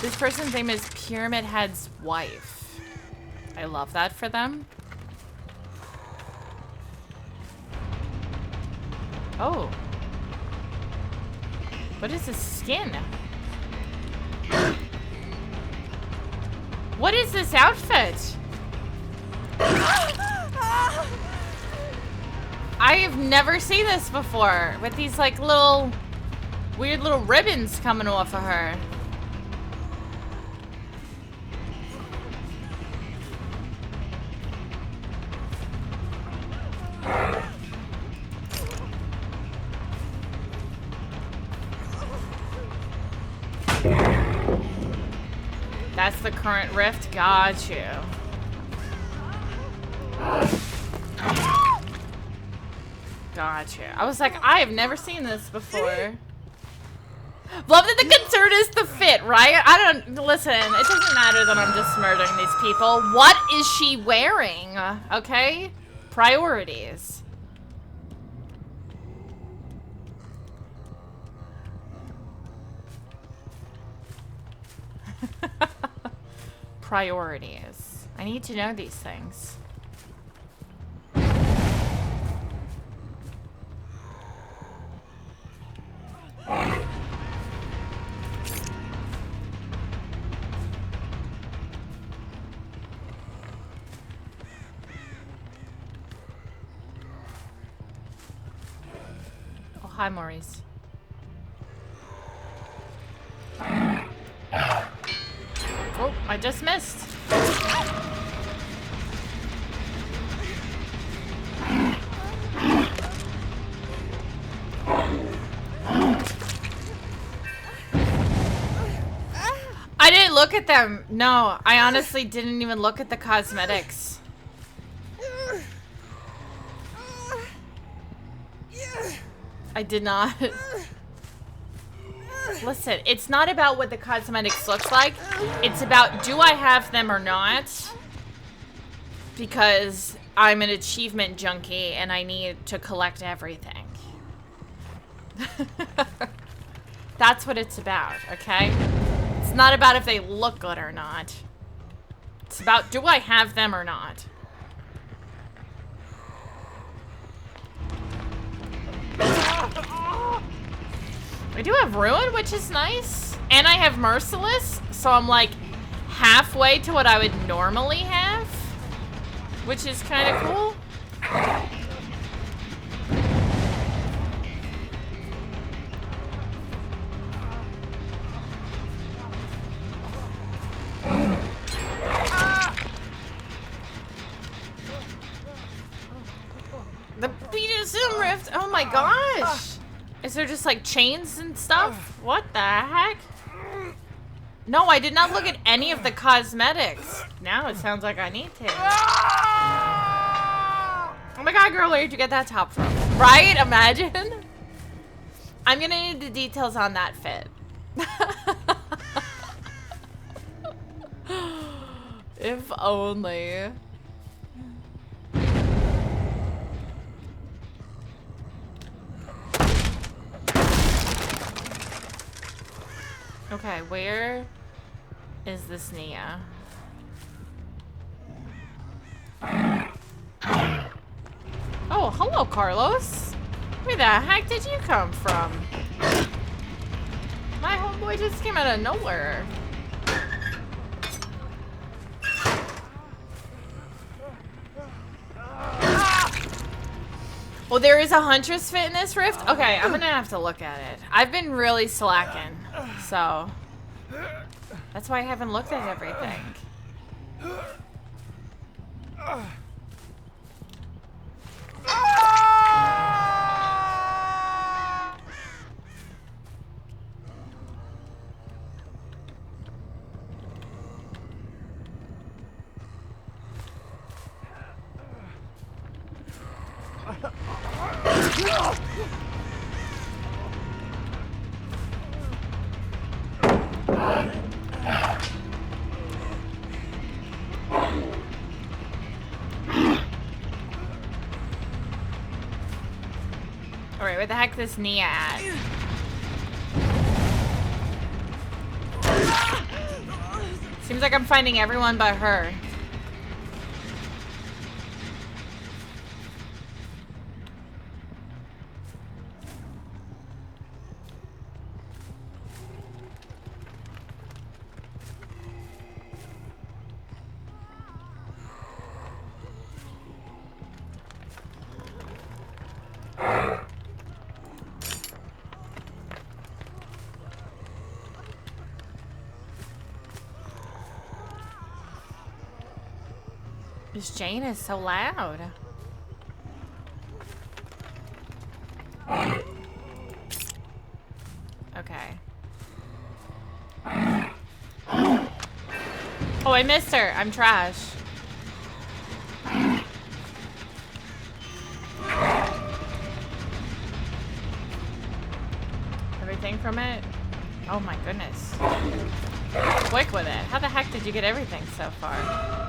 This person's name is Pyramid Head's wife. I love that for them. Oh, What is this skin? What is this outfit? I have never seen this before. With these like little weird little ribbons coming off of her. That's the current rift? Got you. Got you. I was like, I have never seen this before. Love that the concern is the fit, right? I don't... Listen, it doesn't matter that I'm just murdering these people. What is she wearing? Okay? Priorities. Priorities. I need to know these things. Oh, hi, Maurice. Oh, I just missed. I didn't look at them. No, I honestly didn't even look at the cosmetics. I did not. Listen, it's not about what the cosmetics looks like. It's about, do I have them or not? Because I'm an achievement junkie and I need to collect everything. That's what it's about, okay? It's not about if they look good or not. It's about, do I have them or not? I do have Ruin, which is nice. And I have Merciless, so I'm like halfway to what I would normally have. Which is kind of cool. The BDSM rift, oh my gosh. Is there just like chains and stuff? What the heck? No, I did not look at any of the cosmetics. Now it sounds like I need to. Oh my god, girl, where did you get that top from? Right? Imagine. I'm gonna need the details on that fit. If only. Okay, where is this Nia? Oh, hello, Carlos. Where the heck did you come from? My homeboy just came out of nowhere. Well, there is a Huntress fit in this rift? Okay, I'm gonna have to look at it. I've been really slacking, so... That's why I haven't looked at everything. Alright, where the heck is Nia at? Seems like I'm finding everyone but her. This Jane is so loud. Okay. Oh, I missed her. I'm trash. Everything from it? Oh my goodness. Quick with it. How the heck did you get everything so far?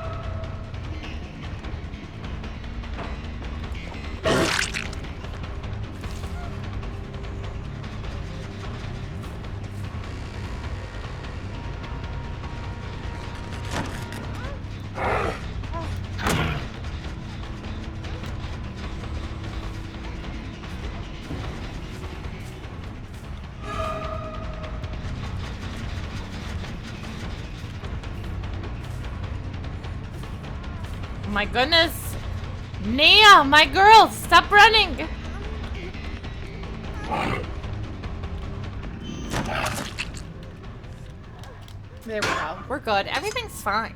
My goodness. Nia, my girl, stop running. There we go. We're good. Everything's fine.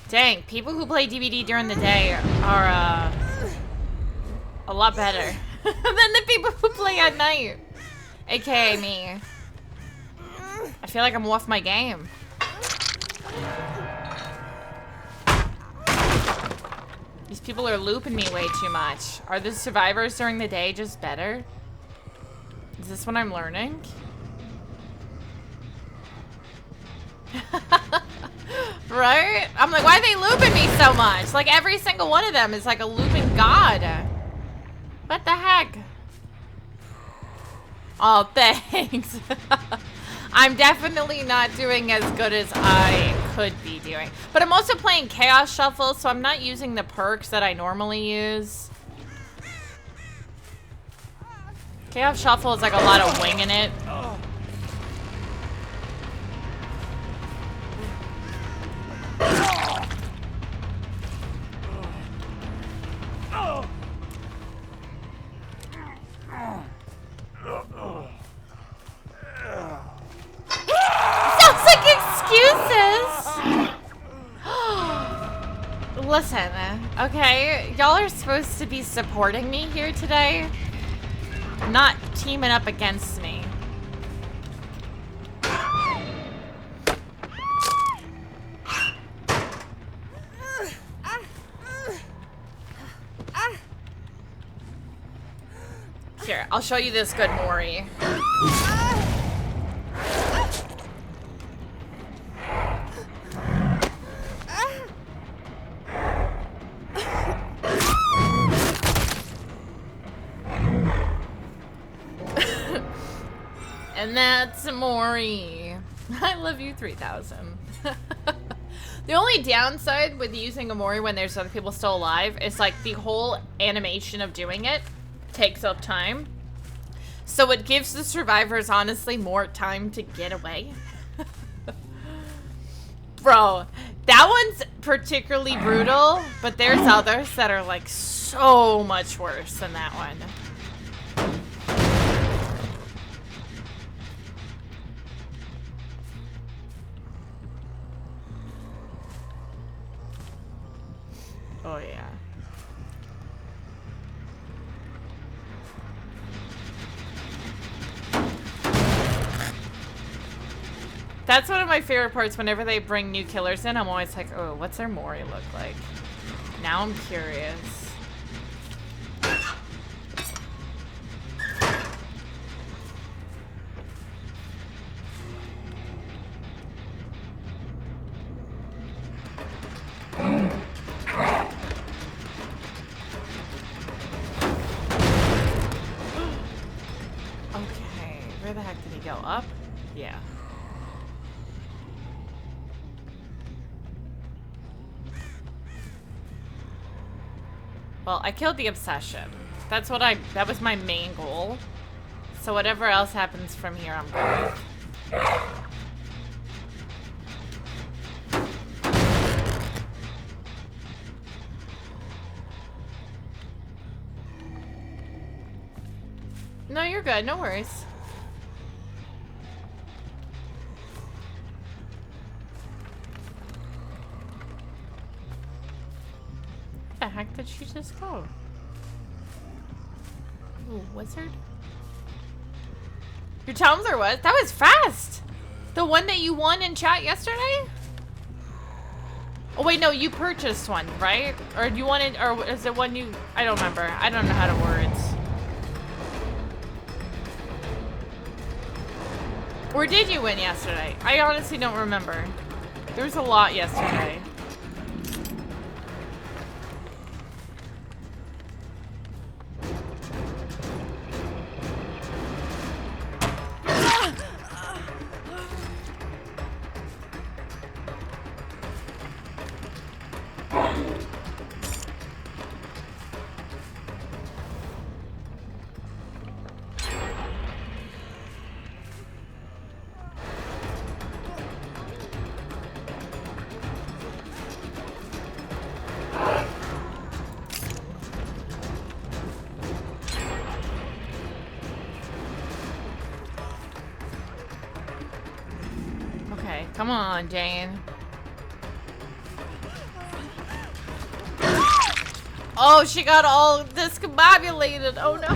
Dang, people who play DBD during the day are a lot better than the people who play at night. AKA me. I feel like I'm off my game. These people are looping me way too much. Are the survivors during the day just better? Is this what I'm learning? Right? I'm like, why are they looping me so much? Like every single one of them is like a looping god. What the heck? Oh, thanks. I'm definitely not doing as good as I could be doing. But I'm also playing Chaos Shuffle, so I'm not using the perks that I normally use. Chaos Shuffle is like a lot of winging it. Sounds like excuses. Listen, okay, y'all are supposed to be supporting me here today, not teaming up against me. Here, I'll show you this good Mori. And that's Mori. I love you 3000. The only downside with using a Mori when there's other people still alive is like the whole animation of doing it takes up time. So it gives the survivors honestly more time to get away. Bro, that one's particularly brutal, but there's others that are like so much worse than that one. Oh yeah. That's one of my favorite parts. Whenever they bring new killers in, I'm always like, oh, what's their Mori look like? Now I'm curious. Okay, where the heck did he go? Up? Yeah. Well, I killed the obsession. That was my main goal. So whatever else happens from here, I'm good with. No, you're good. No worries. heck did she just go? Ooh, wizard? Your Challenger was? That was fast! The one that you won in chat yesterday? Oh wait, no, you purchased one, right? Or you wanted, or is it one you, I don't remember. I don't know how to words. Or did you win yesterday? I honestly don't remember. There was a lot yesterday. Come on, Jane. Oh, she got all discombobulated. Oh no.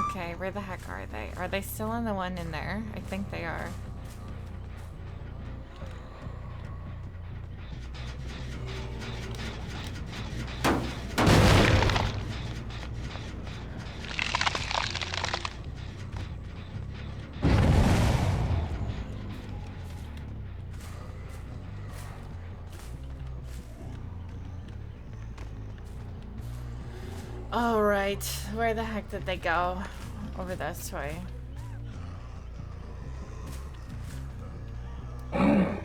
Okay, where the heck are they? Are they still in the one in there? I think they are. All right, where the heck did they go? Over this way. Come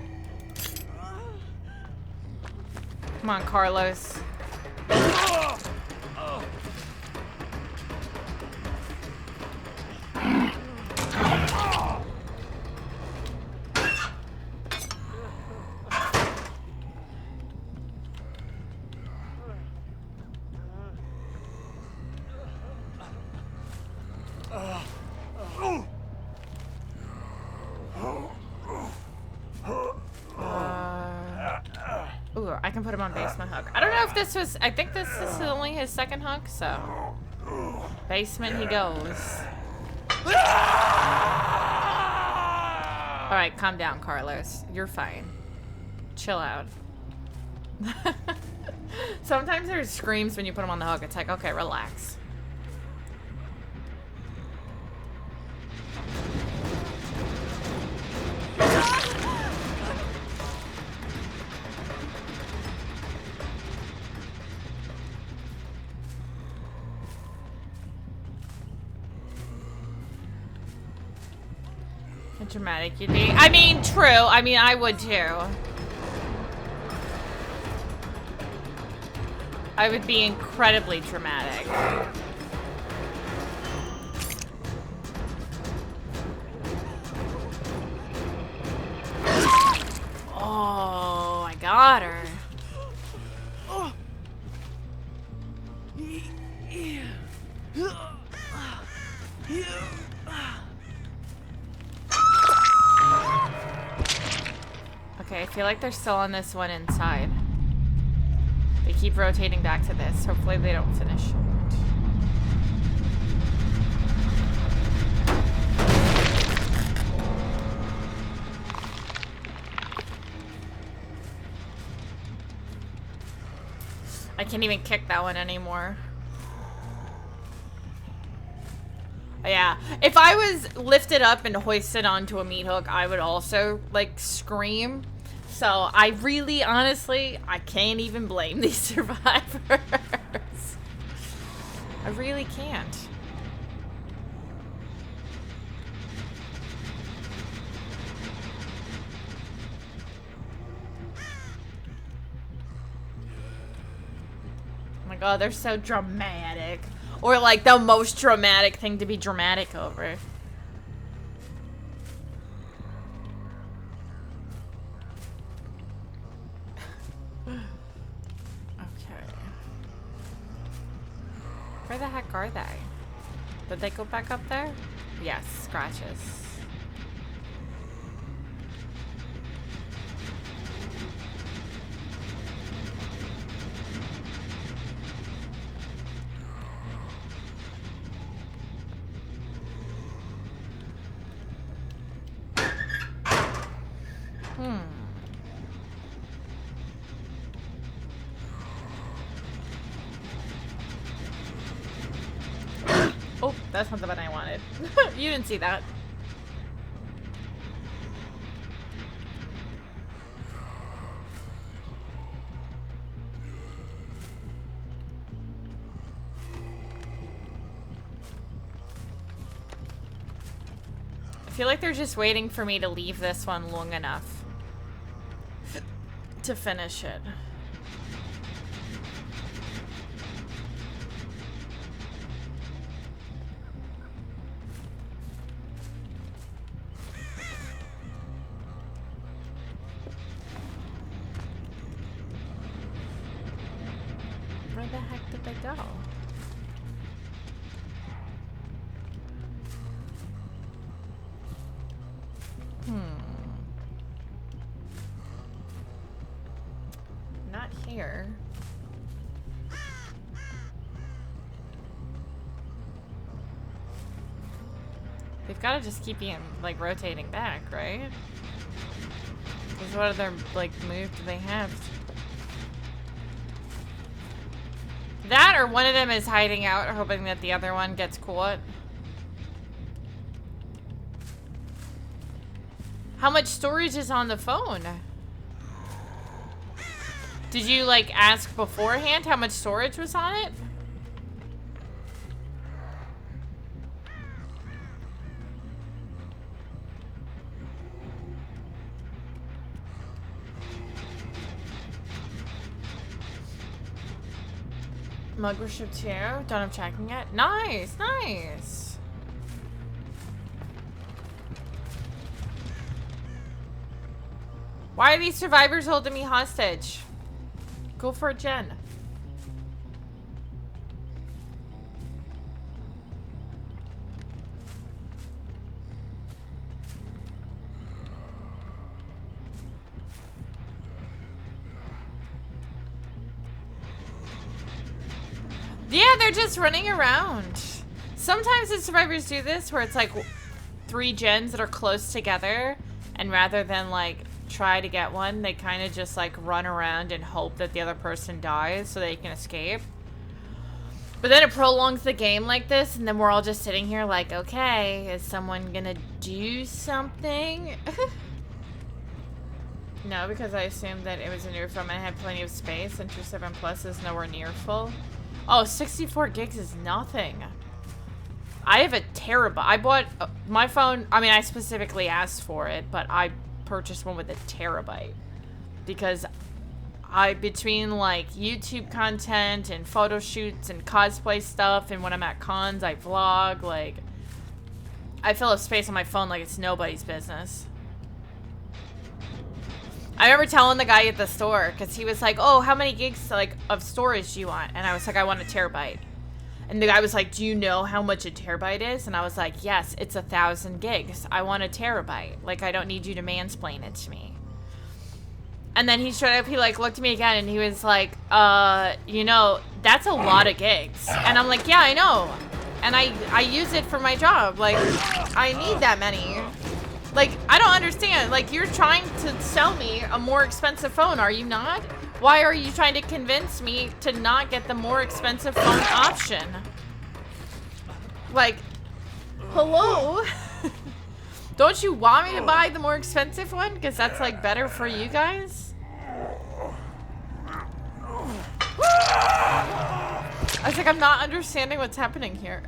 on, Carlos. I can put him on basement hook. I don't know if this was... I think this is only his second hook, so... Basement he goes. Alright, calm down, Carlos. You're fine. Chill out. Sometimes there's screams when you put him on the hook. It's like, okay, relax. Dramatic, you think? I mean, true. I mean, I would too. I would be incredibly dramatic. Oh, I got her. Okay, I feel like they're still on this one inside. They keep rotating back to this. Hopefully they don't finish. I can't even kick that one anymore. Yeah, if I was lifted up and hoisted onto a meat hook, I would also, like, scream. So I really, honestly, I can't even blame these survivors. I really can't. Oh my god, they're so dramatic. Or like the most dramatic thing to be dramatic over. Okay. Where the heck are they? Did they go back up there? Yes, scratches. Oh, that's not the button I wanted. You didn't see that. I feel like they're just waiting for me to leave this one long enough to finish it. Where the heck did they go? Not here. They've got to just keep being, like, rotating back, right? Because what other, like, move do they have? That or one of them is hiding out, hoping that the other one gets caught. How much storage is on the phone? Did you, like, ask beforehand how much storage was on it? Mug worship too. Don't have tracking yet. Nice, nice. Why are these survivors holding me hostage? Go for a gen. Yeah, they're just running around. Sometimes the survivors do this where it's like 3 gens that are close together, and rather than like try to get one, they kind of just like run around and hope that the other person dies so they can escape. But then it prolongs the game like this, and then we're all just sitting here like, okay, is someone gonna do something? No, because I assumed that it was a new phone and I had plenty of space, and 27 Plus is nowhere near full. Oh, 64 gigs is nothing. I have a terabyte. I bought my phone. I mean, I specifically asked for it, but I purchased one with a terabyte because between like YouTube content and photo shoots and cosplay stuff, and when I'm at cons, I vlog. Like, I fill up space on my phone like it's nobody's business. I remember telling the guy at the store, because he was like, oh, how many gigs like of storage do you want? And I was like, I want a terabyte. And the guy was like, do you know how much a terabyte is? And I was like, yes, it's 1,000 gigs. I want a terabyte. Like, I don't need you to mansplain it to me. And then he straight up, he like looked at me again and he was like, you know, that's a lot of gigs. And I'm like, yeah, I know. And I use it for my job. Like, I need that many. Like, I don't understand. Like, you're trying to sell me a more expensive phone, are you not? Why are you trying to convince me to not get the more expensive phone option? Like, hello? Don't you want me to buy the more expensive one? Because that's, like, better for you guys? I was like, I'm not understanding what's happening here.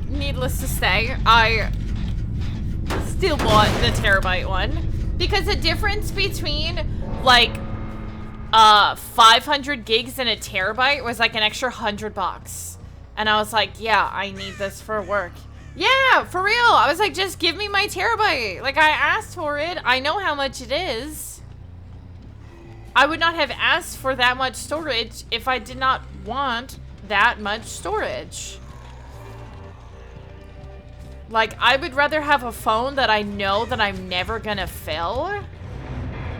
Needless to say, I still bought the terabyte one because the difference between like 500 gigs and a terabyte was like an extra $100, and I was like, yeah, I need this for work. Yeah, for real. I was like, just give me my terabyte. Like, I asked for it. I know how much it is. I would not have asked for that much storage if I did not want that much storage. Like, I would rather have a phone that I know that I'm never gonna fill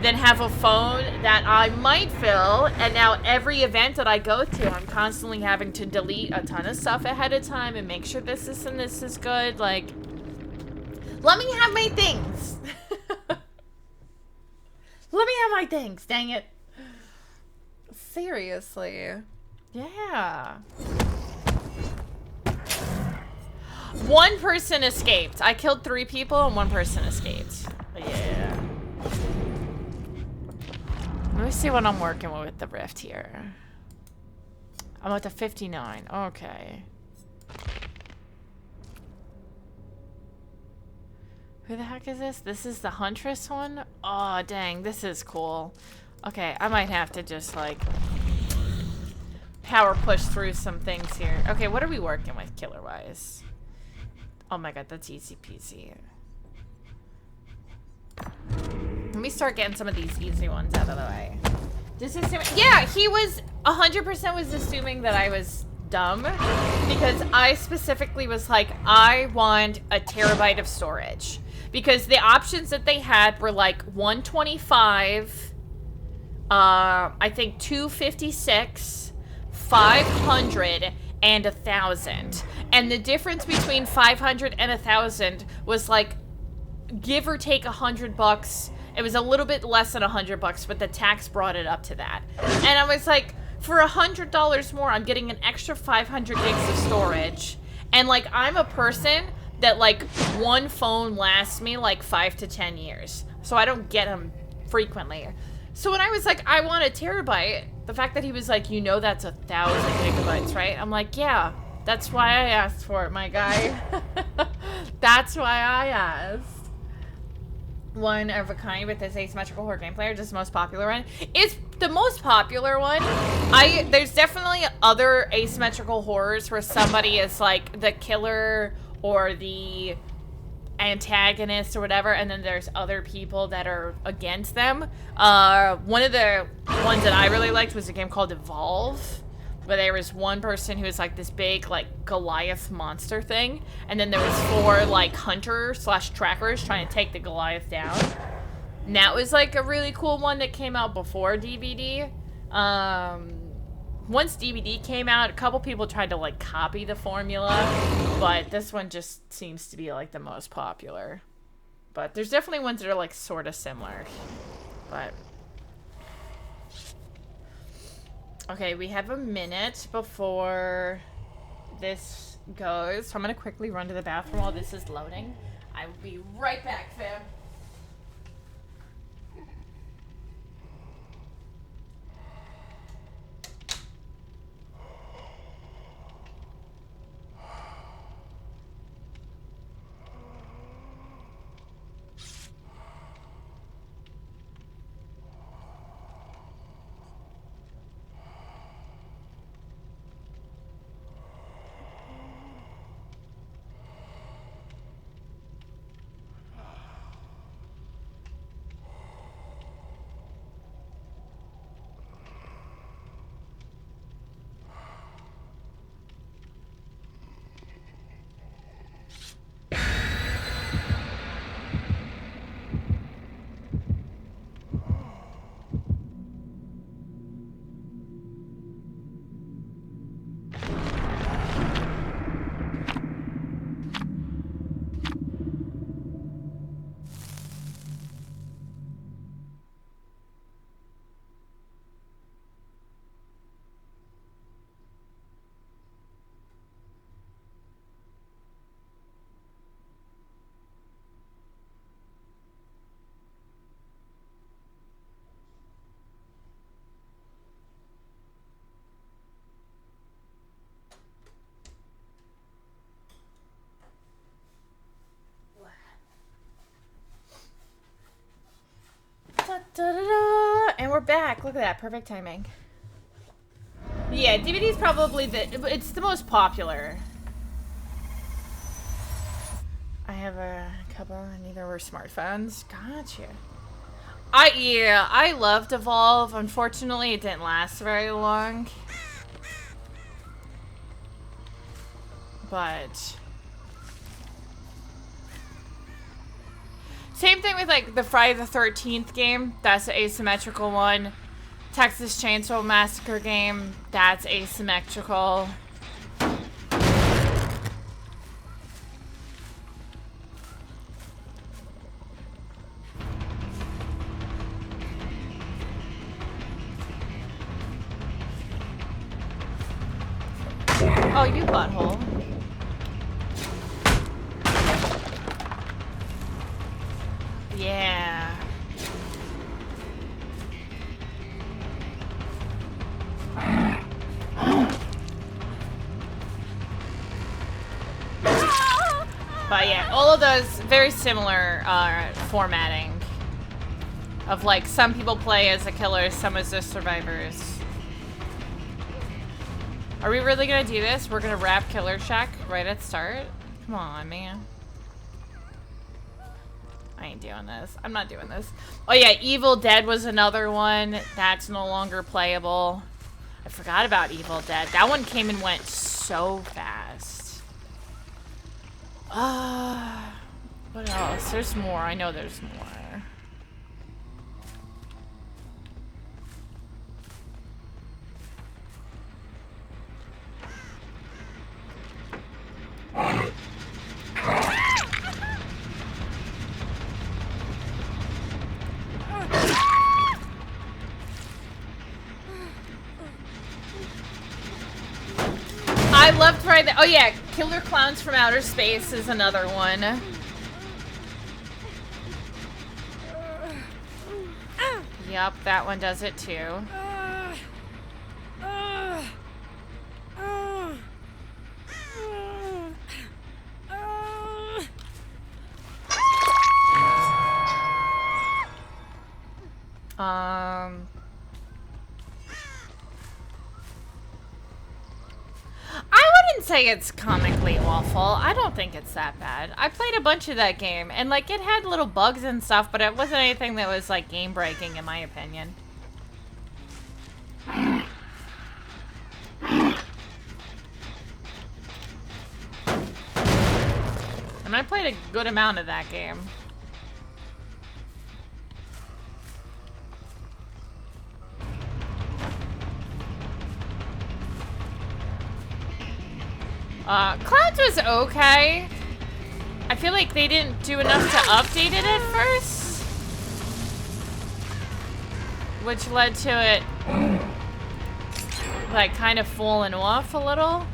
than have a phone that I might fill, and now every event that I go to, I'm constantly having to delete a ton of stuff ahead of time and make sure this and this is good. Like, let me have my things. Let me have my things, dang it. Seriously. Yeah. One person escaped. I killed 3 people and 1 person escaped. Yeah. Let me see what I'm working with the rift here. I'm at the 59. Okay. Who the heck is this? This is the Huntress one? Oh, dang. This is cool. Okay, I might have to just, like, power push through some things here. Okay, what are we working with killer-wise? Oh my god, that's easy peasy. Let me start getting some of these easy ones out of the way. Just assuming, yeah, he was 100% was assuming that I was dumb because I specifically was like, I want a terabyte of storage because the options that they had were like 125, I think 256, 500, and 1,000. And the difference between 500 and 1,000 was like, give or take $100. It was a little bit less than $100, but the tax brought it up to that. And I was like, for $100 more, I'm getting an extra 500 gigs of storage. And like, I'm a person that like one phone lasts me like 5 to 10 years. So I don't get them frequently. So when I was like, I want a terabyte, the fact that he was like, you know, that's 1,000 gigabytes, right? I'm like, yeah, that's why I asked for it, my guy. That's why I asked. One of a kind with this asymmetrical horde gameplay, or just the most popular one? It's the most popular one. There's definitely other asymmetrical horrors where somebody is like the killer or the antagonist or whatever, and then there's other people that are against them. One of the ones that I really liked was a game called Evolve, where there was one person who was like this big like Goliath monster thing, and then there was 4 like hunter/trackers trying to take the Goliath down. And that was like a really cool one that came out before DBD. Once DBD came out, a couple people tried to like copy the formula, but this one just seems to be like the most popular. But there's definitely ones that are like sort of similar. But okay, we have a minute before this goes, so I'm gonna quickly run to the bathroom while this is loading. I will be right back, fam. Da-da-da. And we're back. Look at that. Perfect timing. Yeah, DVD is probably it's the most popular. I have a couple, neither were smartphones. Gotcha. I loved Evolve. Unfortunately, it didn't last very long. but same thing with like the Friday the 13th game. That's the asymmetrical one. Texas Chainsaw Massacre game. That's asymmetrical. Oh, you butthole. Yeah. But yeah, all of those very similar formatting of like some people play as the killers, some as the survivors. Are we really gonna do this? We're gonna wrap Killer Shack right at start? Come on, man. I ain't doing this. I'm not doing this. Oh yeah, Evil Dead was another one. That's no longer playable. I forgot about Evil Dead. That one came and went so fast. What else? There's more. I know there's more. I loved right there. Oh yeah, Killer Clowns from Outer Space is another one. Yep, that one does it too. I wouldn't say it's comically awful. I don't think it's that bad. I played a bunch of that game, and like it had little bugs and stuff, but it wasn't anything that was like game breaking in my opinion. And I played a good amount of that game. Clouds was okay. I feel like they didn't do enough to update it at first, which led to it like kind of falling off a little.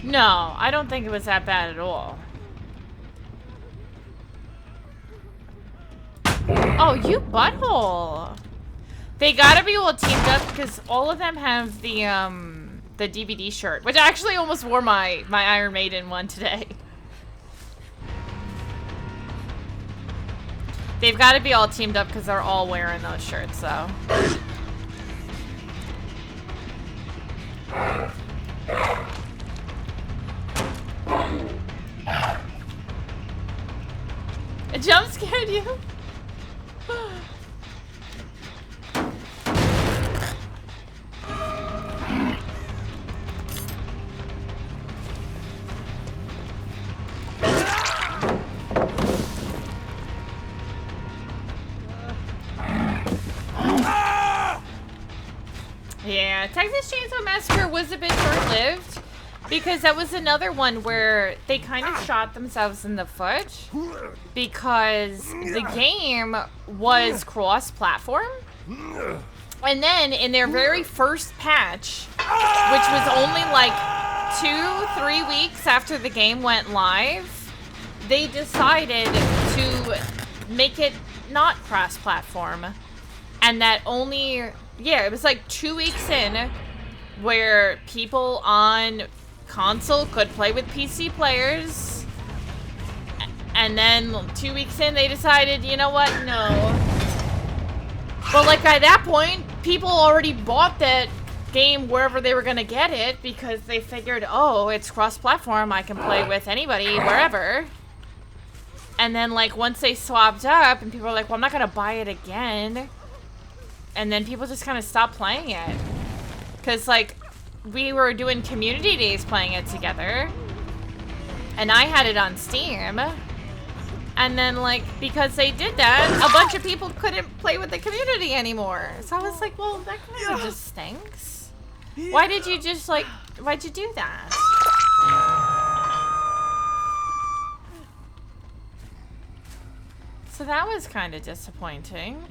No, I don't think it was that bad at all. Oh, you butthole. They gotta be all teamed up because all of them have the DBD shirt, which I actually almost wore my Iron Maiden one today. They've got to be all teamed up because they're all wearing those shirts, so. It jump scared you? Yeah, Texas Chainsaw Massacre was a bit short-lived because that was another one where they kind of shot themselves in the foot because the game was cross-platform. And then in their very first patch, which was only like 2-3 weeks after the game went live, they decided to make it not cross-platform. And that only, yeah, it was like 2 weeks in where people on console could play with PC players. And then 2 weeks in, they decided, you know what, no. But like at that point, people already bought that game wherever they were going to get it because they figured, oh, it's cross-platform, I can play with anybody, wherever. And then, like, once they swapped up, and people were like, well, I'm not gonna buy it again. And then people just kind of stopped playing it. Because, like, we were doing community days playing it together. And I had it on Steam. And then, like, because they did that, a bunch of people couldn't play with the community anymore. So I was like, well, that kind of just stinks. Why did you just, like, why'd you do that? So that was kind of disappointing.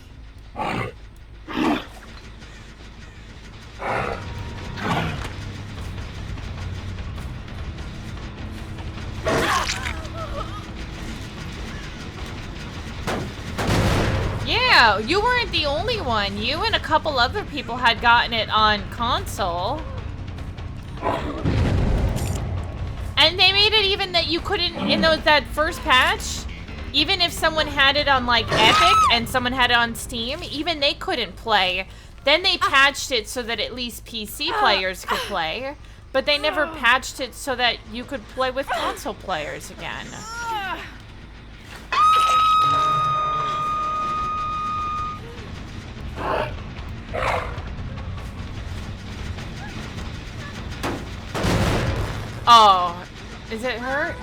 Yeah, you weren't the only one. You and a couple other people had gotten it on console. And they made it even that you couldn't, in that first patch, even if someone had it on, like, Epic and someone had it on Steam, even they couldn't play. Then they patched it so that at least PC players could play. But they never patched it so that you could play with console players again. Oh, is it her?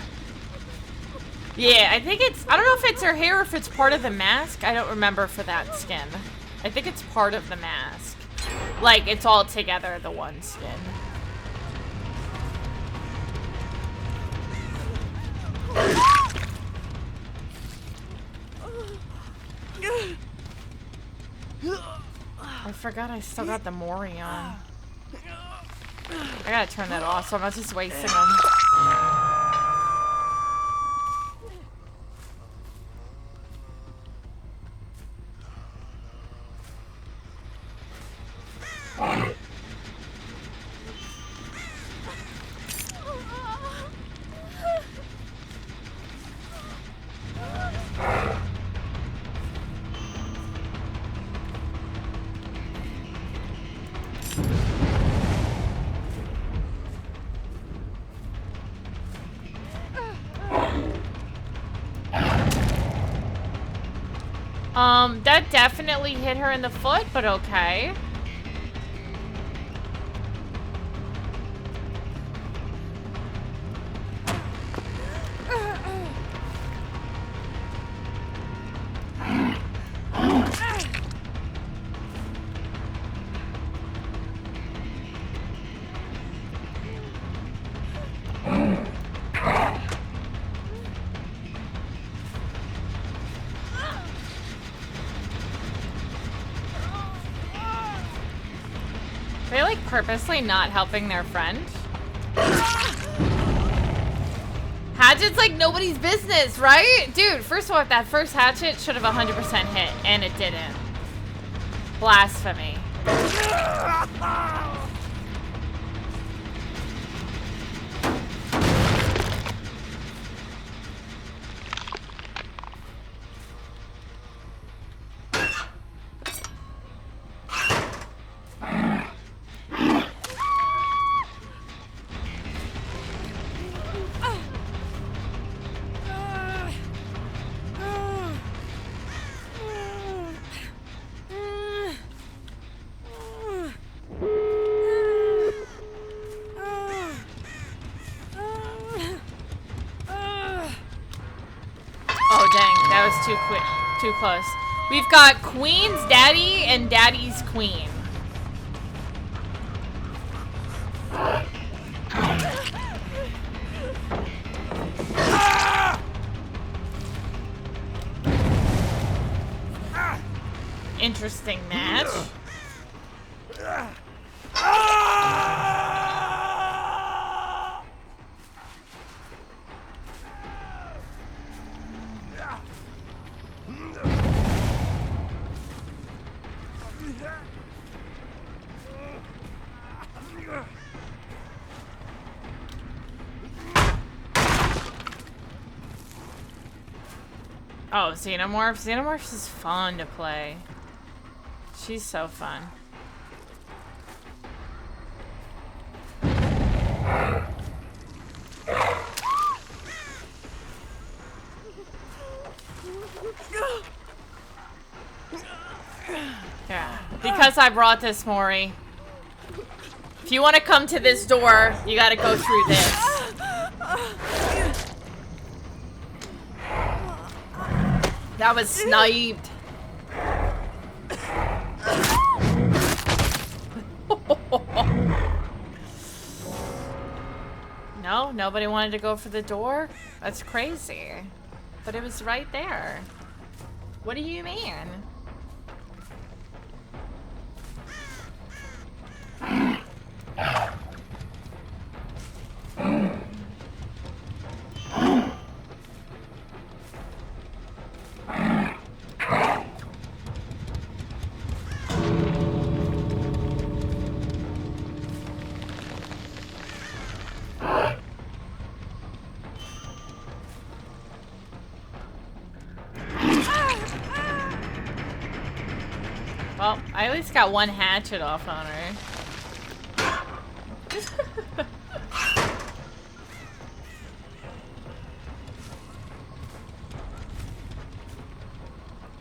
Yeah, I think it's, I don't know if it's her hair or if it's part of the mask. I don't remember for that skin. I think it's part of the mask. Like, it's all together, the one skin. I forgot I still got the Mori on. I gotta turn that off so I'm not just wasting them. That definitely hit her in the foot, but okay. Purposely not helping their friend. Hatchet's like nobody's business, right? Dude, first of all, that first hatchet should have 100% hit, and it didn't. Blasphemy. Too close. We've got Queen's Daddy and Daddy's Queen. Interesting match. Oh, Xenomorph. Xenomorph is fun to play. She's so fun. Yeah. Because I brought this, Maury. If you want to come to this door, you gotta go through this. That was sniped. No, nobody wanted to go for the door? That's crazy. But it was right there. What do you mean? Well, I at least got one hatchet off on her.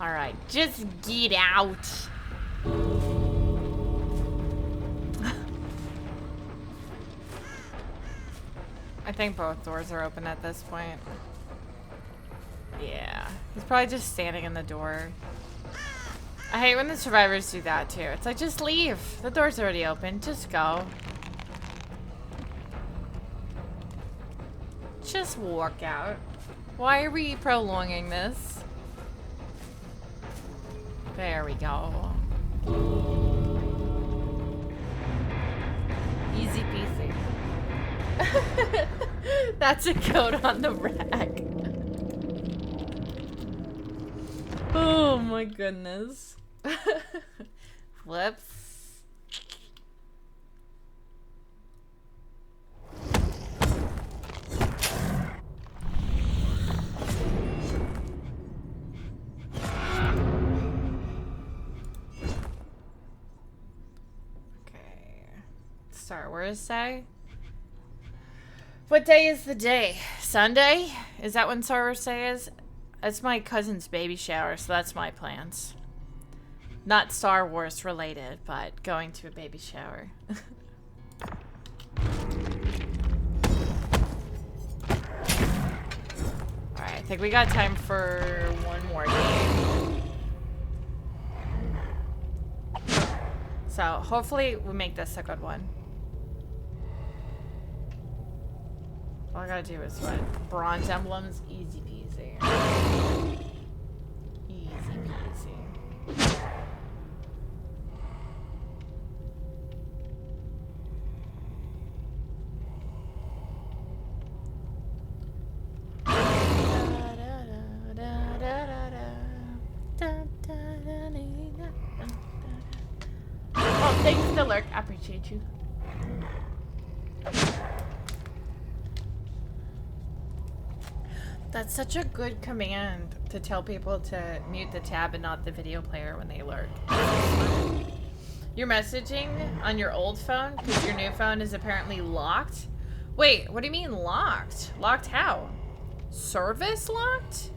Alright, just get out. I think both doors are open at this point. Yeah, he's probably just standing in the door. I hate when the survivors do that too. It's like, just leave. The door's already open. Just go. Just walk out. Why are we prolonging this? There we go. Easy peasy. That's a coat on the rack. Oh my goodness. Whoops. Okay. Star Wars Day? What day is the day? Sunday? Is that when Star Wars Day is? It's my cousin's baby shower, so that's my plans. Not Star Wars related, but going to a baby shower. Alright, I think we got time for one more game. So, hopefully we make this a good one. All I gotta do is what? Bronze emblems, easy peasy. Easy peasy. Oh, thanks for the lurk. I appreciate you. That's such a good command to tell people to mute the tab and not the video player when they lurk. You're messaging on your old phone because your new phone is apparently locked? Wait, what do you mean locked? Locked how? Service locked?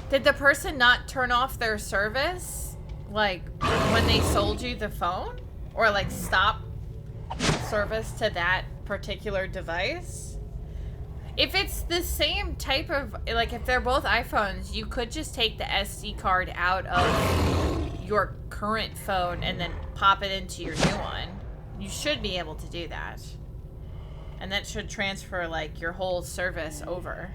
Did the person not turn off their service? Like, when they sold you the phone? Or like stop service to that particular device? If it's the same type of, like if they're both iPhones, you could just take the SD card out of your current phone and then pop it into your new one. You should be able to do that. And that should transfer like your whole service over.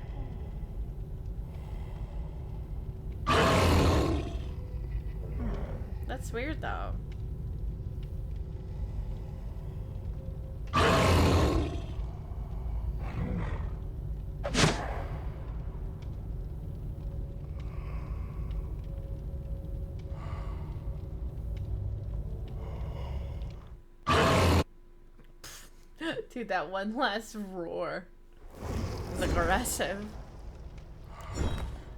That's weird though. Dude, that one last roar was aggressive.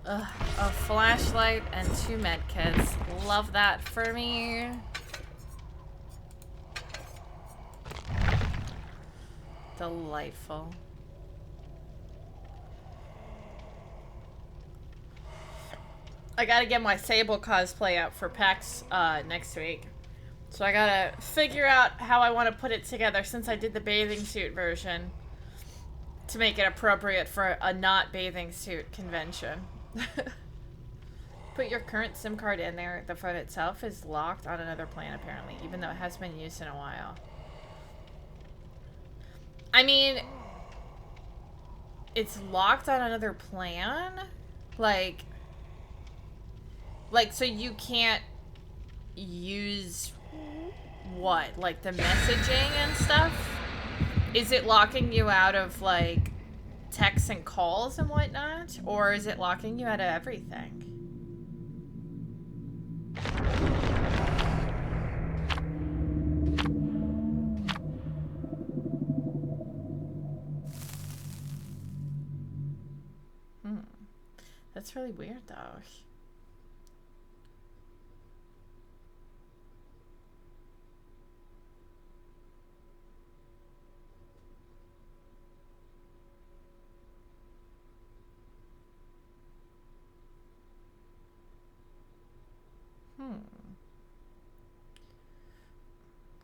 Ugh, a flashlight and 2 medkits. Love that for me. Delightful. I gotta get my Sable cosplay out for PAX next week. So I gotta figure out how I want to put it together since I did the bathing suit version to make it appropriate for a not bathing suit convention. Put your current SIM card in there. The phone itself is locked on another plan apparently, even though it has been used in a while. I mean, it's locked on another plan? Like, so you can't use what? Like the messaging and stuff? Is it locking you out of like texts and calls and whatnot? Or is it locking you out of everything? That's really weird though.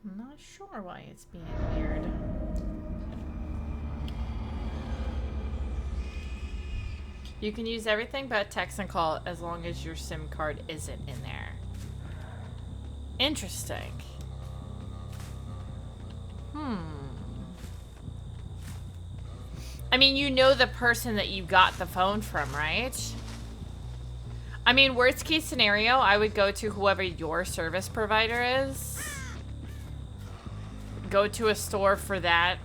I'm not sure why it's being weird. You can use everything but text and call as long as your SIM card isn't in there. Interesting. I mean, you know the person that you got the phone from, right? I mean, worst case scenario, I would go to whoever your service provider is. Go to a store for that.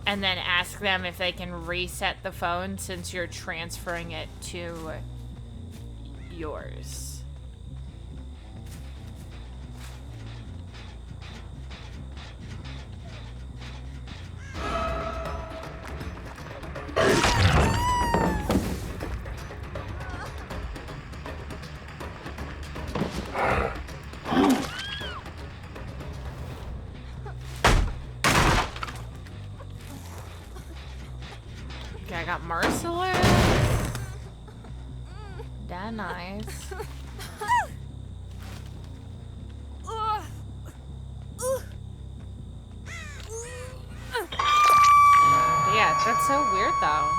And then ask them if they can reset the phone since you're transferring it to yours. Okay, I got Merciless. That nice. Yeah, that's so weird though.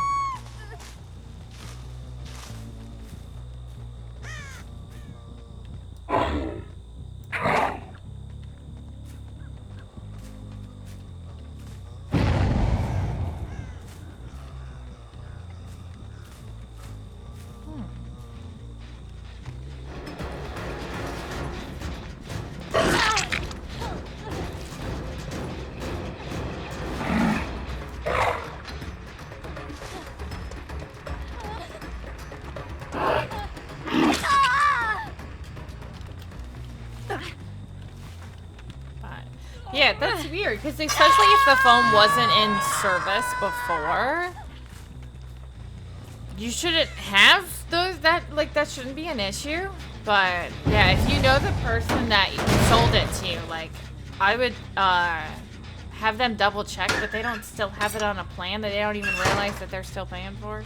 Yeah, that's weird, because especially if the phone wasn't in service before, you shouldn't have those, that shouldn't be an issue. But, yeah, if you know the person that sold it to you, like, I would, have them double check that they don't still have it on a plan that they don't even realize that they're still paying for.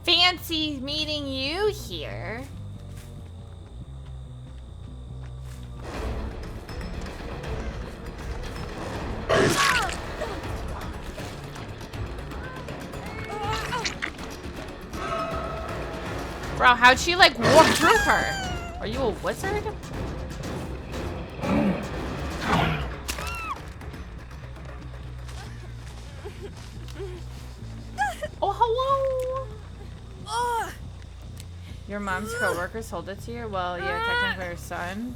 Fancy meeting you here. Bro, how'd she like walk through her? Are you a wizard? Oh, hello! Your mom's coworker sold it to you? Well, yeah, technically her son.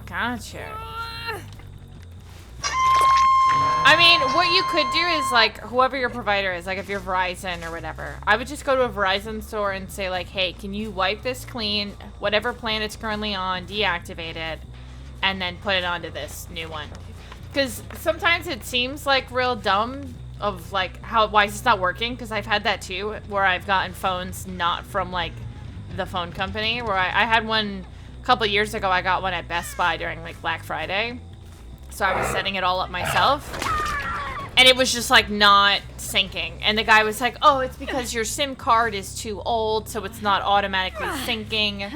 Gotcha. I mean, what you could do is, like, whoever your provider is, like, if you're Verizon or whatever, I would just go to a Verizon store and say, like, hey, can you wipe this clean, whatever plan it's currently on, deactivate it, and then put it onto this new one. Because sometimes it seems, like, real dumb of, like, why is this not working? Because I've had that, too, where I've gotten phones not from, like, the phone company, where I had one a couple years ago. I got one at Best Buy during, like, Black Friday. So I was setting it all up myself, and it was just, like, not syncing. And the guy was like, oh, it's because your SIM card is too old, so it's not automatically syncing.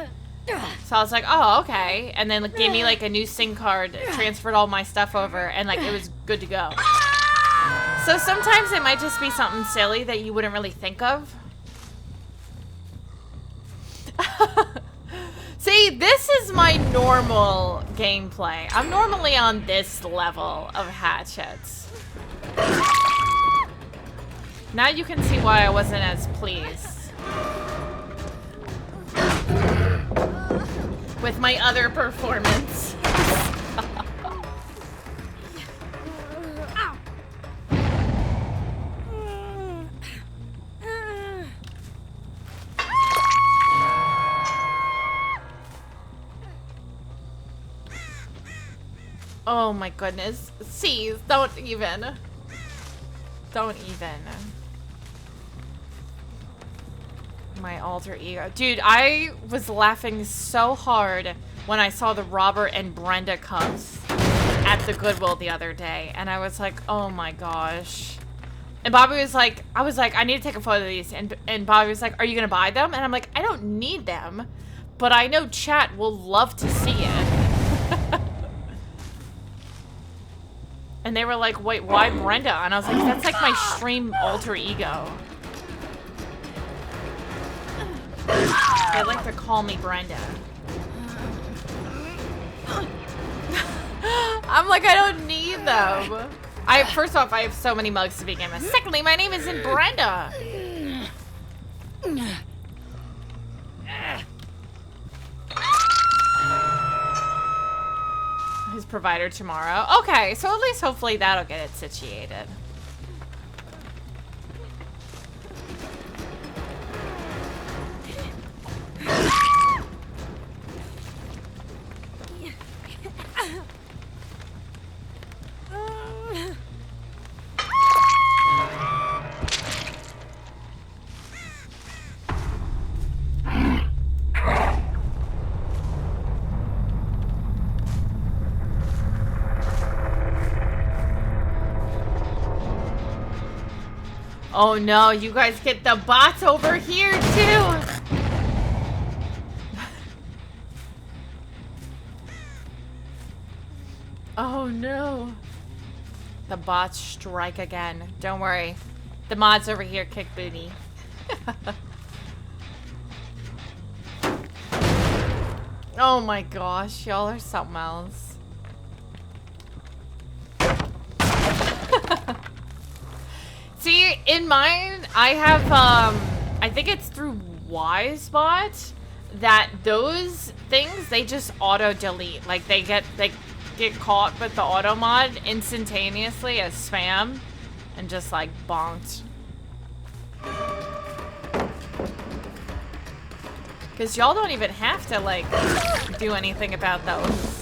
So I was like, oh, okay. And then gave me, like, a new SIM card, transferred all my stuff over, and, like, it was good to go. So sometimes it might just be something silly that you wouldn't really think of. See, this is my normal gameplay. I'm normally on this level of hatchets. Now you can see why I wasn't as pleased with my other performance. Oh my goodness. See, don't even. Don't even. My alter ego. Dude, I was laughing so hard when I saw the Robert and Brenda cups at the Goodwill the other day. And I was like, oh my gosh. And Bobby was like, I was like, I need to take a photo of these. And Bobby was like, are you going to buy them? And I'm like, I don't need them. But I know chat will love to see it. And they were like, wait, why Brenda? And I was like, that's like my stream alter ego. They like to call me Brenda. I'm like, I don't need them. First off, I have so many mugs to begin with. Secondly, my name isn't Brenda. His provider tomorrow. Okay, so at least hopefully that'll get it situated. Oh no, you guys get the bots over here too! Oh no. The bots strike again. Don't worry. The mods over here kick booty. Oh my gosh, y'all are something else. See, in mine, I have, I think it's through Wisebot that those things, they just auto-delete. Like, they get caught with the auto mod instantaneously as spam and just, like, bonked. Because y'all don't even have to, like, do anything about those.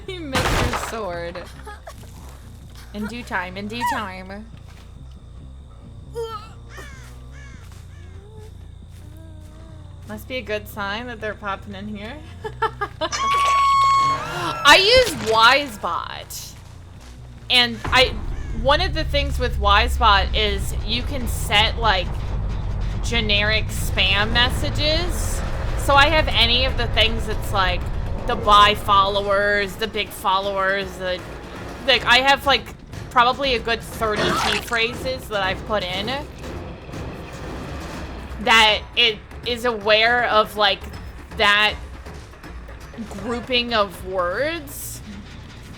You make your sword. In due time, in due time. Must be a good sign that they're popping in here. I use Wisebot. And one of the things with Wisebot is you can set like generic spam messages. So I have any of the things that's like the buy followers, the big followers, like I have like probably a good 30 key phrases that I've put in that it is aware of like that grouping of words.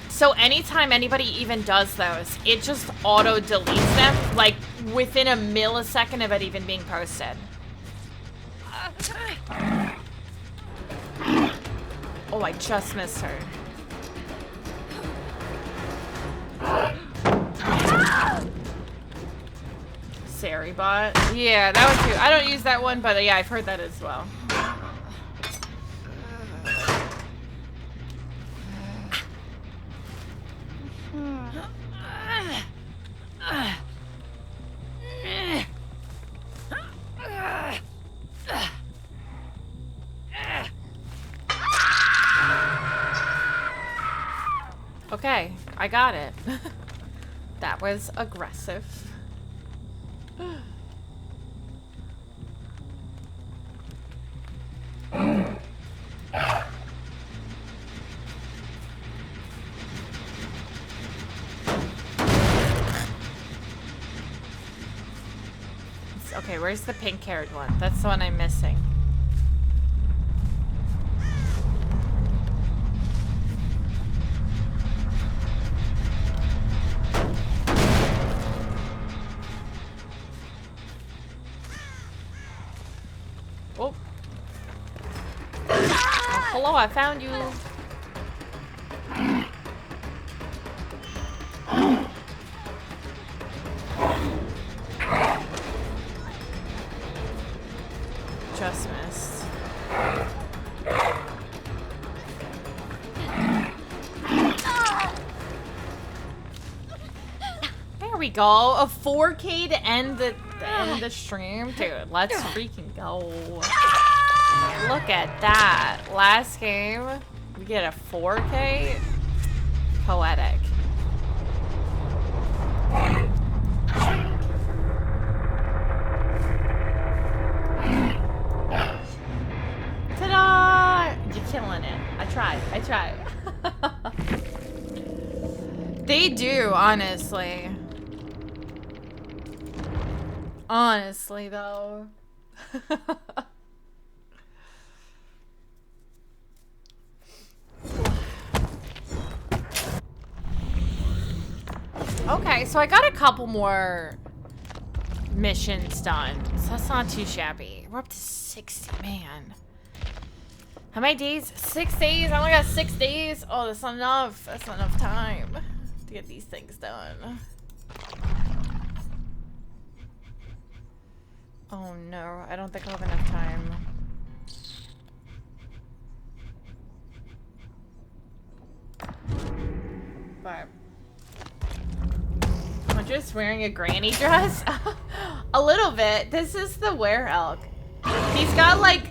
So anytime anybody even does those, it just auto deletes them like within a millisecond of it even being posted. Oh, I just missed her. Saribot. Yeah, that one too. I don't use that one, but yeah, I've heard that as well. Okay, I got it. That was aggressive. Okay, where's the pink-haired one? That's the one I'm missing. Oh. Oh, hello, I found you. Just missed. There we go. A 4K to end the stream. Dude, let's freaking go. Look at that. Last game, we get a 4K. Poetic. Ta-da! You're killing it. I tried. They do, honestly. Honestly, though. Okay, so I got a couple more missions done. So that's not too shabby. We're up to 60, man. How many days? 6 days? I only got 6 days? Oh, that's not enough. That's not enough time to get these things done. Oh no, I don't think I'll have enough time. But I'm just wearing a granny dress. A little bit. This is the were-elk. He's got like,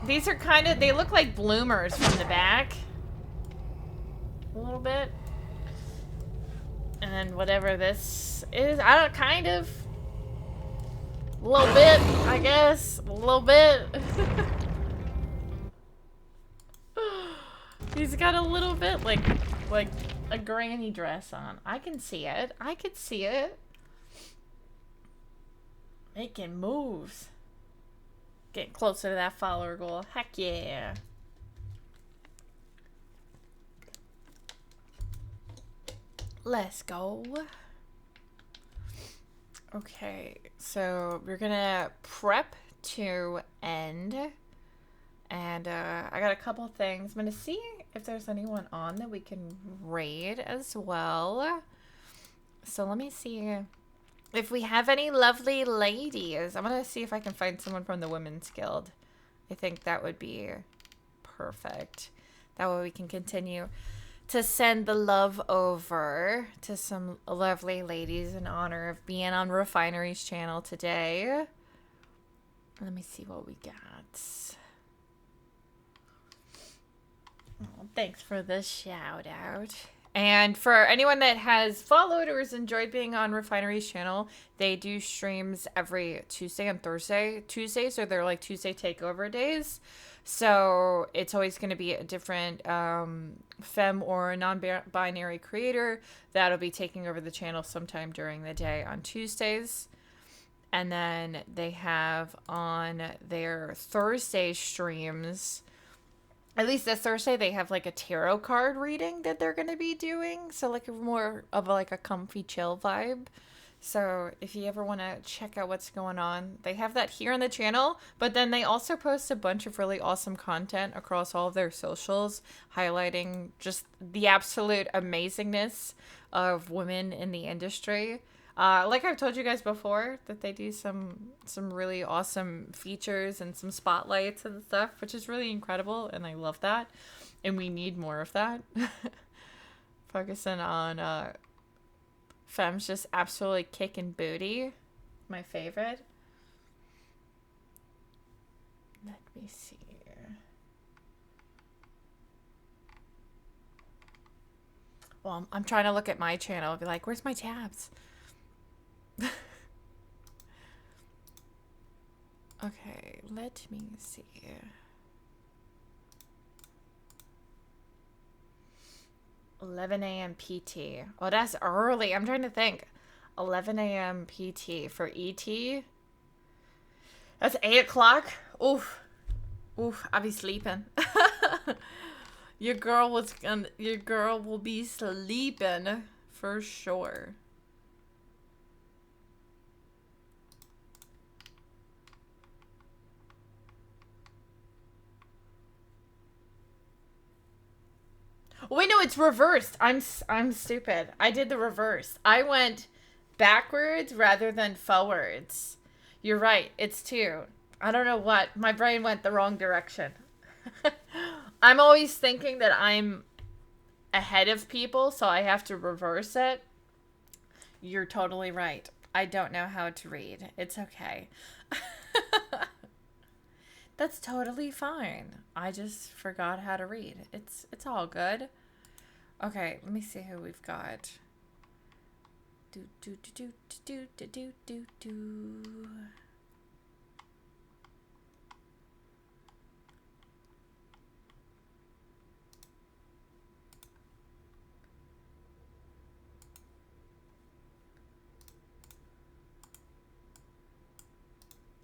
these are kind of, they look like bloomers from the back. A little bit. And then whatever this is, I don't, kind of. A little bit, I guess. A little bit. He's got a little bit like a granny dress on. I can see it. I can see it. Making moves. Getting closer to that follower goal. Heck yeah. Let's go. Okay, so we're gonna prep to end. And I got a couple things. I'm gonna see if there's anyone on that we can raid as well. So let me see if we have any lovely ladies. I'm gonna see if I can find someone from the Women's Guild. I think that would be perfect. That way we can continue to send the love over to some lovely ladies in honor of being on Refinery's channel today. Let me see what we got. Oh, thanks for the shout out. And for anyone that has followed or has enjoyed being on Refinery's channel, they do streams every Tuesday and Thursday. Tuesdays are their like Tuesday takeover days. So it's always going to be a different femme or non-binary creator that'll be taking over the channel sometime during the day on Tuesdays. And then they have on their Thursday streams, at least this Thursday, they have like a tarot card reading that they're going to be doing. So like more of like a comfy chill vibe. So if you ever want to check out what's going on, they have that here on the channel. But then they also post a bunch of really awesome content across all of their socials, highlighting just the absolute amazingness of women in the industry. Like I've told you guys before, that they do some really awesome features and some spotlights and stuff, which is really incredible, and I love that. And we need more of that. Focusing on femmes just absolutely kicking booty. My favorite. Let me see. Well, I'm trying to look at my channel and be like, where's my tabs? Okay, let me see. 11 a.m. PT. Oh, that's early. I'm trying to think. 11 a.m. PT for ET. That's 8 o'clock. Oof. Oof, I'll be sleeping. Your girl will be sleeping for sure. Wait, no, it's reversed. I'm stupid. I did the reverse. I went backwards rather than forwards. You're right. It's 2. I don't know what. My brain went the wrong direction. I'm always thinking that I'm ahead of people, so I have to reverse it. You're totally right. I don't know how to read. It's okay. That's totally fine. I just forgot how to read. It's all good. Okay, let me see who we've got. Do do do do do do do do.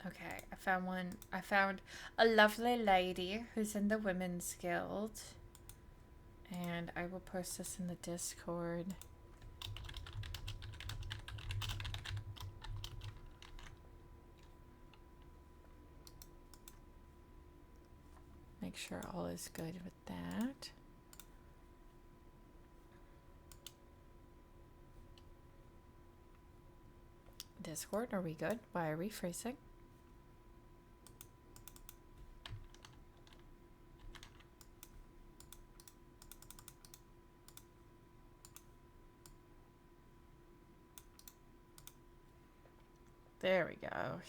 Okay, I found one. I found a lovely lady who's in the Women's Guild. And I will post this in the Discord. Make sure all is good with that. Discord, are we good? Why are we freezing? There we go.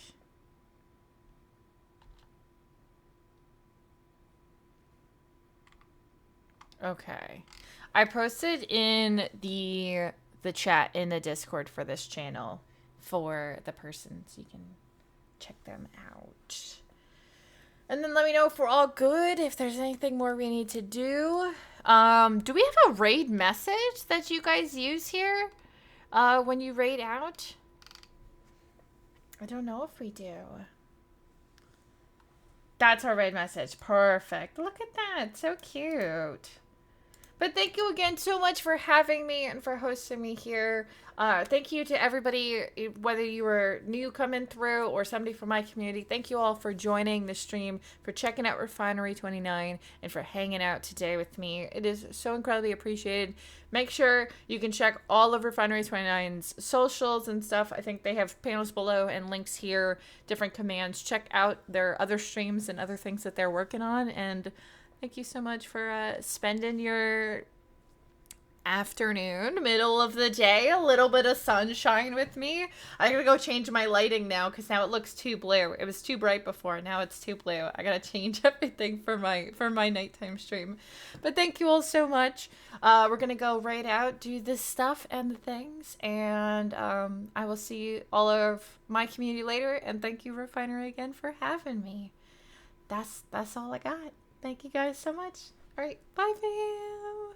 Okay. I posted in the chat in the Discord for this channel for the person, so you can check them out. And then let me know if we're all good, if there's anything more we need to do. Do we have a raid message that you guys use here when you raid out? I don't know if we do. That's our raid message. Perfect. Look at that. So cute. But thank you again so much for having me and for hosting me here. Thank you to everybody, whether you were new coming through or somebody from my community. Thank you all for joining the stream, for checking out Refinery 29, and for hanging out today with me. It is so incredibly appreciated. Make sure you can check all of Refinery 29's socials and stuff. I think they have panels below and links here, different commands. Check out their other streams and other things that they're working on. And thank you so much for spending your afternoon, middle of the day, a little bit of sunshine with me. I gotta go change my lighting now because now it looks too blue. It was too bright before, now it's too blue. I gotta change everything for my nighttime stream. But thank you all so much. We're gonna go right out, do this stuff and the things, and I will see all of my community later. And thank you, Refinery, again for having me. That's all I got. Thank you guys so much. All right, bye, fam.